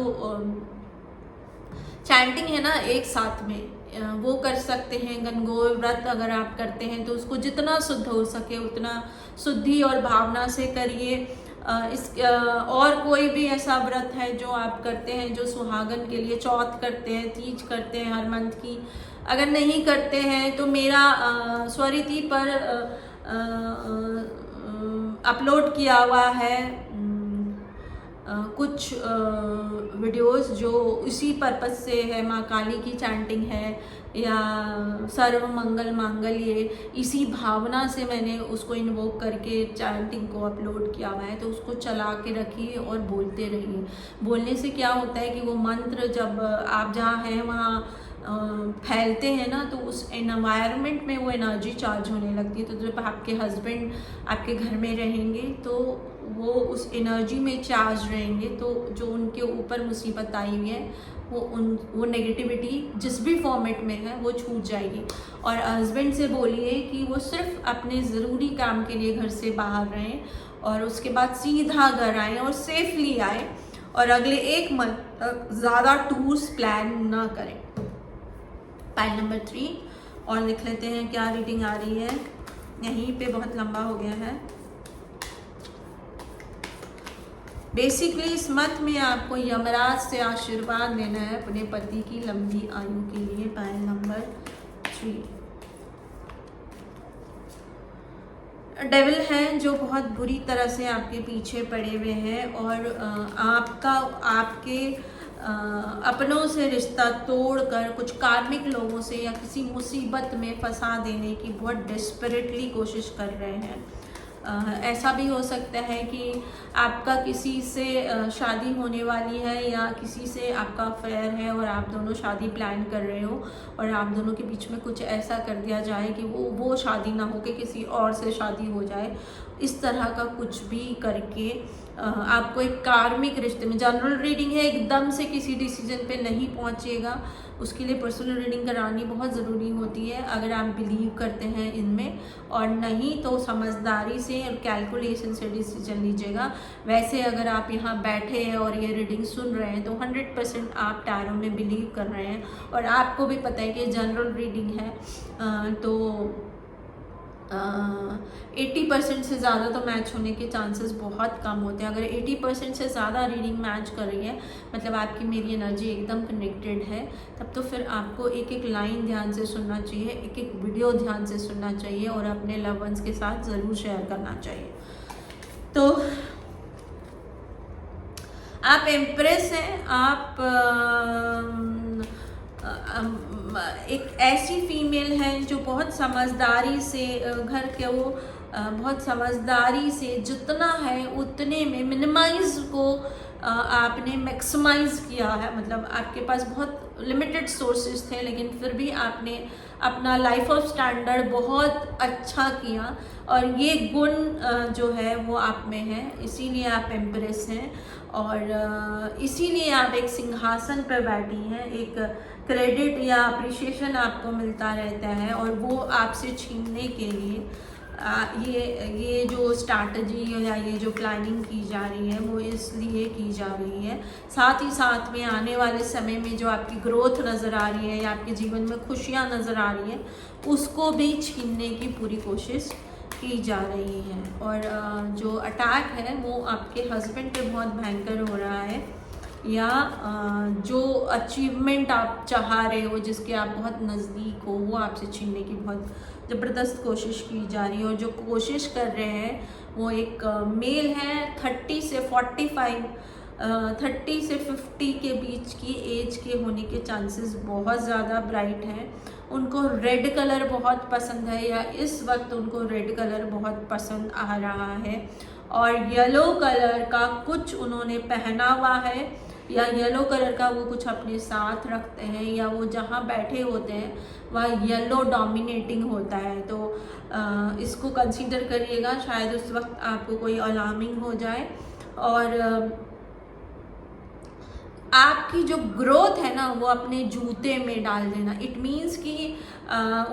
चैंटिंग है ना, एक साथ में वो कर सकते हैं। गणगौर व्रत अगर आप करते हैं तो उसको जितना शुद्ध हो सके उतना शुद्धि और भावना से करिए। और कोई भी ऐसा व्रत है जो आप करते हैं जो सुहागन के लिए, चौथ करते हैं, तीज करते हैं हर मंथ की, अगर नहीं करते हैं तो मेरा स्वरिति पर अपलोड किया हुआ है कुछ वीडियोस जो इसी पर्पस से है। माँ काली की चैंटिंग है या सर्व मंगल मांगल्ये, इसी भावना से मैंने उसको इन्वोक करके चैंटिंग को अपलोड किया हुआ है। तो उसको चला के रखिए और बोलते रहिए। बोलने से क्या होता है कि वो मंत्र जब आप जहाँ हैं वहाँ फैलते हैं ना, तो उस एनवायरनमेंट में वो एनर्जी चार्ज होने लगती है। तो जब आपके हस्बैंड आपके घर में रहेंगे तो वो उस एनर्जी में चार्ज रहेंगे, तो जो उनके ऊपर मुसीबत आई हुई है वो नेगेटिविटी जिस भी फॉर्मेट में है वो छूट जाएगी। और हस्बैंड से बोलिए कि वो सिर्फ अपने ज़रूरी काम के लिए घर से बाहर रहें और उसके बाद सीधा घर आएँ और सेफली आए और अगले 1 मंथ तक ज़्यादा टूर्स प्लान ना करें। पाइल नंबर 3 और लिख लेते हैं क्या रीडिंग आ रही है। यहीं पे बहुत लंबा हो गया है। बेसिकली इस मंथ में आपको यमराज से आशीर्वाद लेना है अपने पति की लंबी आयु के लिए। पाइल नंबर 3 डेविल हैं जो बहुत बुरी तरह से आपके पीछे पड़े हुए हैं और आपके अपनों से रिश्ता तोड़कर कुछ कार्मिक लोगों से या किसी मुसीबत में फंसा देने की बहुत डेस्परेटली कोशिश कर रहे हैं। ऐसा भी हो सकता है कि आपका किसी से शादी होने वाली है या किसी से आपका अफेयर है और आप दोनों शादी प्लान कर रहे हो और आप दोनों के बीच में कुछ ऐसा कर दिया जाए कि वो शादी ना हो के किसी और से शादी हो जाए। इस तरह का कुछ भी करके आपको एक कार्मिक रिश्ते में, जनरल रीडिंग है, एकदम से किसी डिसीजन पे नहीं पहुंचेगा। उसके लिए पर्सनल रीडिंग करानी बहुत ज़रूरी होती है अगर आप बिलीव करते हैं इनमें, और नहीं तो समझदारी से और कैलकुलेशन से डिसीजन लीजिएगा। वैसे अगर आप यहाँ बैठे हैं और ये रीडिंग सुन रहे हैं तो 100% आप टैरो में बिलीव कर रहे हैं, और आपको भी पता है कि जनरल रीडिंग है तो 80% से ज़्यादा तो मैच होने के चांसेस बहुत कम होते हैं। अगर 80% से ज़्यादा रीडिंग मैच कर रही है मतलब आपकी मेरी एनर्जी एकदम कनेक्टेड है, तब तो फिर आपको एक एक लाइन ध्यान से सुनना चाहिए, एक एक वीडियो ध्यान से सुनना चाहिए और अपने लव वंस के साथ ज़रूर शेयर करना चाहिए। तो आप एम्प्रेस हैं, आप एक ऐसी फीमेल है जो बहुत समझदारी से घर के वो बहुत समझदारी से जितना है उतने में मिनिमाइज को आपने मैक्सिमाइज किया है। मतलब आपके पास बहुत लिमिटेड सोर्सेज थे लेकिन फिर भी आपने अपना लाइफ ऑफ स्टैंडर्ड बहुत अच्छा किया, और ये गुण जो है वो आप में है, इसीलिए आप एम्प्रेस हैं और इसीलिए आप एक सिंहासन पर बैठी हैं। एक क्रेडिट या अप्रिशिएशन आपको मिलता रहता है और वो आपसे छीनने के लिए ये जो स्ट्रैटेजी या ये जो प्लानिंग की जा रही है वो इसलिए की जा रही है। साथ ही साथ में आने वाले समय में जो आपकी ग्रोथ नज़र आ रही है या आपके जीवन में खुशियाँ नज़र आ रही हैं उसको भी छीनने की पूरी कोशिश की जा रही है। और जो अटैक है वो आपके हस्बैंड पे बहुत भयंकर हो रहा है, या जो अचीवमेंट आप चाह रहे हो जिसके आप बहुत नज़दीक हो वो आपसे छीनने की बहुत ज़बरदस्त कोशिश की जा रही है। और जो कोशिश कर रहे हैं वो एक मेल है 30 से 45 30 से 50 के बीच की एज के होने के चांसेस बहुत ज़्यादा ब्राइट हैं। उनको रेड कलर बहुत पसंद है या इस वक्त उनको रेड कलर बहुत पसंद आ रहा है, और येलो कलर का कुछ उन्होंने पहना हुआ है या येलो कलर का वो कुछ अपने साथ रखते हैं या वो जहाँ बैठे होते हैं वह येलो डोमिनेटिंग होता है। तो इसको कंसीडर करिएगा, शायद उस वक्त आपको कोई अलार्मिंग हो जाए। और आपकी जो ग्रोथ है ना वो अपने जूते में डाल देना। इट मीन्स कि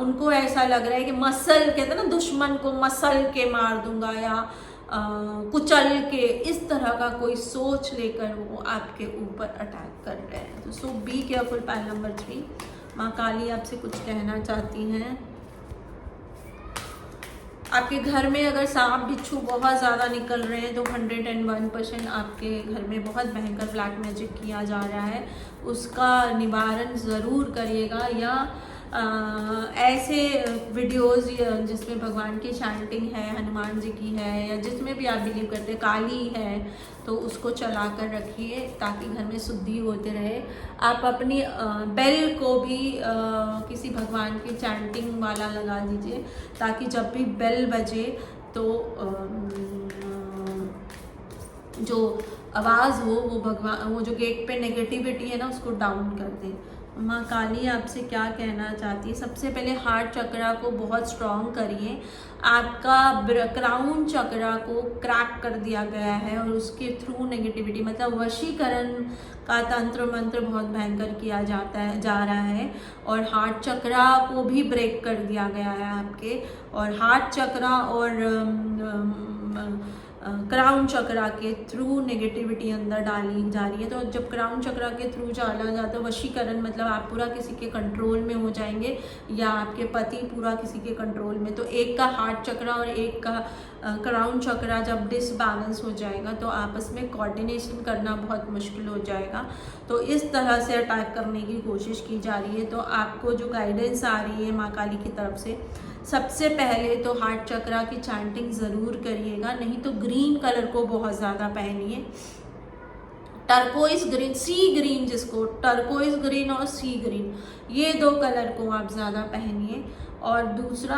उनको ऐसा लग रहा है कि मसल कहते हैं ना, दुश्मन को मसल के मार दूंगा या कुचल के, इस तरह का कोई सोच लेकर वो आपके ऊपर अटैक कर रहे हैं। तो सो बी केयरफुल। पाइल नंबर 3, माँ काली आपसे कुछ कहना चाहती हैं। आपके घर में अगर सांप बिच्छू बहुत ज़्यादा निकल रहे हैं तो 101% आपके घर में बहुत भयंकर ब्लैक मैजिक किया जा रहा है, उसका निवारण ज़रूर करिएगा। या ऐसे वीडियोस जिसमें भगवान की चैंटिंग है, हनुमान जी की है, या जिसमें भी आप बिलीव करते हैं, काली है, तो उसको चला कर रखिए ताकि घर में शुद्धि होते रहे। आप अपनी बेल को भी किसी भगवान की चैंटिंग वाला लगा दीजिए ताकि जब भी बेल बजे तो जो आवाज़ हो वो भगवान, वो जो गेट पे नेगेटिविटी है ना उसको डाउन कर दे। माँ काली आपसे क्या कहना चाहती है? सबसे पहले हार्ट चक्रा को बहुत स्ट्रॉन्ग करिए। आपका क्राउन चक्रा को क्रैक कर दिया गया है और उसके थ्रू नेगेटिविटी मतलब वशीकरण का तंत्र मंत्र बहुत भयंकर किया जा रहा है, और हार्ट चक्रा को भी ब्रेक कर दिया गया है आपके। और हार्ट चक्रा और क्राउन चक्रा के थ्रू नेगेटिविटी अंदर डाली जा रही है। तो जब क्राउन चक्रा के थ्रू डाला जाता है वशीकरण, मतलब आप पूरा किसी के कंट्रोल में हो जाएंगे या आपके पति पूरा किसी के कंट्रोल में। तो एक का हार्ट चक्रा और एक का क्राउन चक्रा जब डिसबैलेंस हो जाएगा तो आपस में कोऑर्डिनेशन करना बहुत मुश्किल हो जाएगा। तो इस तरह से अटैक करने की कोशिश की जा रही है। तो आपको जो गाइडेंस आ रही है माँ काली की तरफ से, सबसे पहले तो हार्ट चक्रा की चैंटिंग ज़रूर करिएगा, नहीं तो ग्रीन कलर को बहुत ज़्यादा पहनिए। टर्कोइज ग्रीन, सी ग्रीन, जिसको टर्कोइज ग्रीन और सी ग्रीन, ये दो कलर को आप ज़्यादा पहनिए। और दूसरा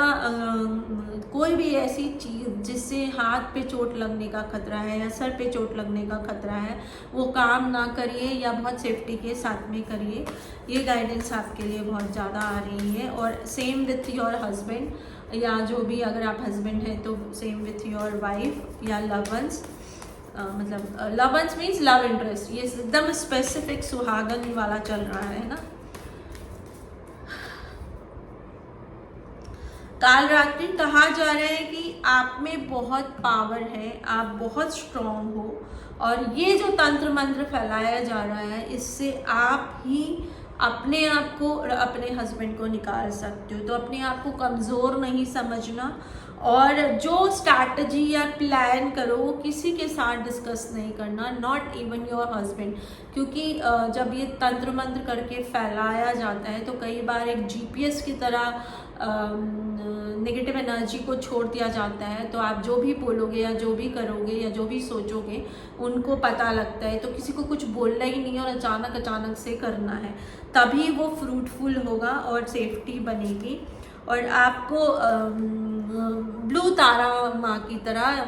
कोई भी ऐसी चीज़ जिससे हाथ पे चोट लगने का खतरा है या सर पे चोट लगने का खतरा है वो काम ना करिए या बहुत सेफ्टी के साथ में करिए। ये गाइडेंस आपके लिए बहुत ज़्यादा आ रही है। और सेम विथ योर हस्बैंड, या जो भी अगर आप हस्बैंड हैं तो सेम विथ योर वाइफ या लव वंस, मतलब love ones means love interest. ये एकदम स्पेसिफिक सुहागन वाला चल रहा है ना। काल रात्रि कहा जा रहा है कि आप में बहुत पावर है, आप बहुत स्ट्रॉन्ग हो, और ये जो तंत्र मंत्र फैलाया जा रहा है इससे आप ही अपने आप को और अपने हस्बैंड को निकाल सकते हो। तो अपने आप को कमज़ोर नहीं समझना, और जो स्ट्रैटेजी या प्लान करो वो किसी के साथ डिस्कस नहीं करना, नॉट इवन योर हस्बैंड, क्योंकि जब ये तंत्र मंत्र करके फैलाया जाता है तो कई बार एक जीपीएस की तरह नेगेटिव एनर्जी को छोड़ दिया जाता है। तो आप जो भी बोलोगे या जो भी करोगे या जो भी सोचोगे उनको पता लगता है, तो किसी को कुछ बोलना ही नहीं है और अचानक से करना है, तभी वो फ्रूटफुल होगा और सेफ्टी बनेगी। और आपको ब्लू तारा माँ की तरह,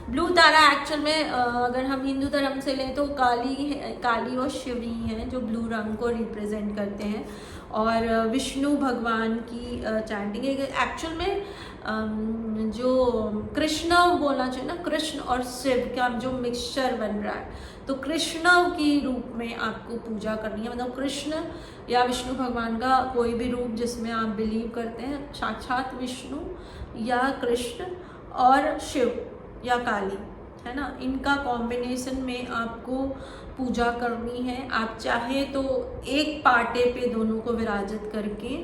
ब्लू तारा एक्चुअल में अगर हम हिंदू धर्म से लें तो काली और शिवरी हैं जो ब्लू रंग को रिप्रेजेंट करते हैं, और विष्णु भगवान की चैंटिंग है। एक्चुअल में जो कृष्ण बोलना चाहिए ना, कृष्ण और शिव का जो मिक्सचर बन रहा है, तो कृष्ण की रूप में आपको पूजा करनी है, मतलब कृष्ण या विष्णु भगवान का कोई भी रूप जिसमें आप बिलीव करते हैं, साक्षात विष्णु या कृष्ण और शिव या काली, है ना, इनका कॉम्बिनेशन में आपको पूजा करनी है। आप चाहे तो एक पाटे पे दोनों को विराजित करके,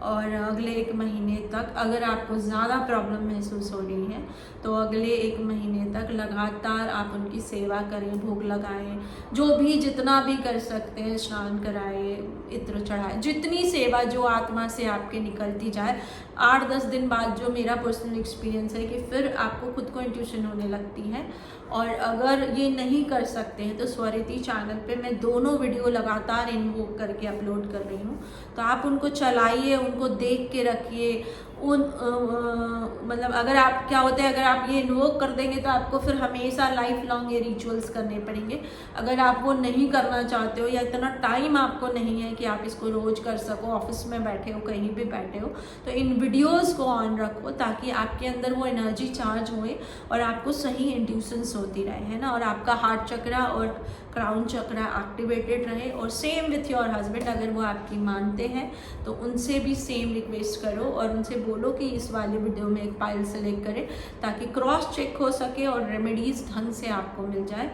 और अगले 1 महीने तक, अगर आपको ज़्यादा प्रॉब्लम महसूस हो रही है तो अगले 1 महीने तक लगातार आप उनकी सेवा करें, भोग लगाएं, जो भी जितना भी कर सकते हैं, स्नान कराएं, इत्र चढ़ाएं, जितनी सेवा जो आत्मा से आपके निकलती जाए। 8-10 दिन बाद जो मेरा पर्सनल एक्सपीरियंस है कि फिर आपको खुद को इंट्यूशन होने लगती है। और अगर ये नहीं कर सकते हैं तो स्वरिति चैनल पे मैं दोनों वीडियो लगातार इन्वोक करके अपलोड कर रही हूँ, तो आप उनको चलाइए, उनको देख के रखिए। मतलब अगर आप, क्या होता है, अगर आप ये इन्वोक कर देंगे तो आपको फिर हमेशा लाइफ लॉन्ग ये रिचुअल्स करने पड़ेंगे। अगर आप वो नहीं करना चाहते हो या इतना टाइम आपको नहीं है कि आप इसको रोज कर सको, ऑफिस में बैठे हो, कहीं भी बैठे हो, तो इन वीडियोस को ऑन रखो ताकि आपके अंदर वो एनर्जी चार्ज होए और आपको सही इंट्यूशंस होती रहे, है ना, और आपका हार्ट चक्रा और क्राउन चक्रा एक्टिवेटेड रहे। और सेम विथ योर हस्बैंड, अगर वो आपकी मानते हैं तो उनसे भी सेम रिक्वेस्ट करो और उनसे बोलो कि इस वाले वीडियो में एक फाइल सेलेक्ट करें ताकि क्रॉस चेक हो सके और रेमेडीज़ ढंग से आपको मिल जाए,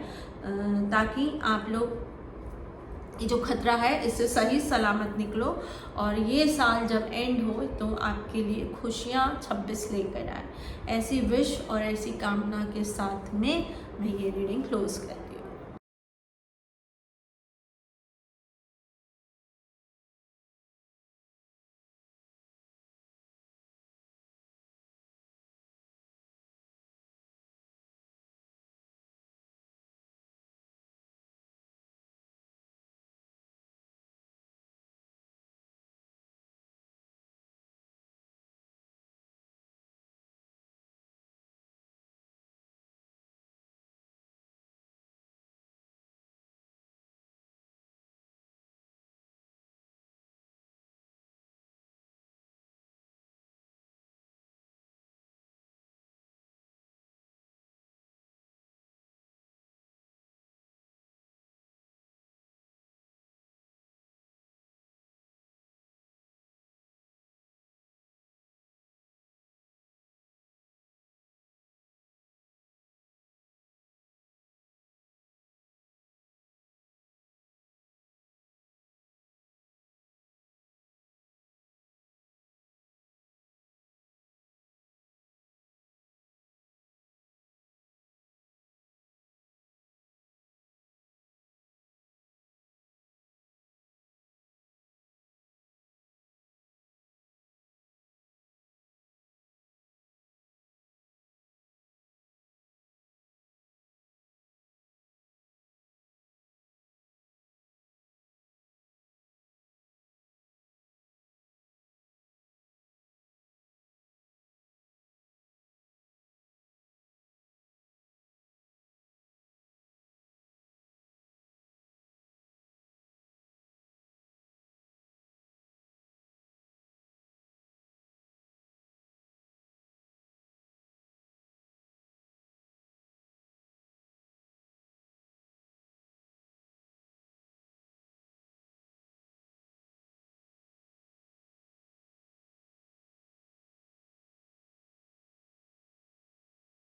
ताकि आप लोग ये जो खतरा है इससे सही सलामत निकलो और ये साल जब एंड हो तो आपके लिए खुशियाँ 26 लेकर आए। ऐसी विश और ऐसी कामना के साथ में मैं ये रीडिंग क्लोज कर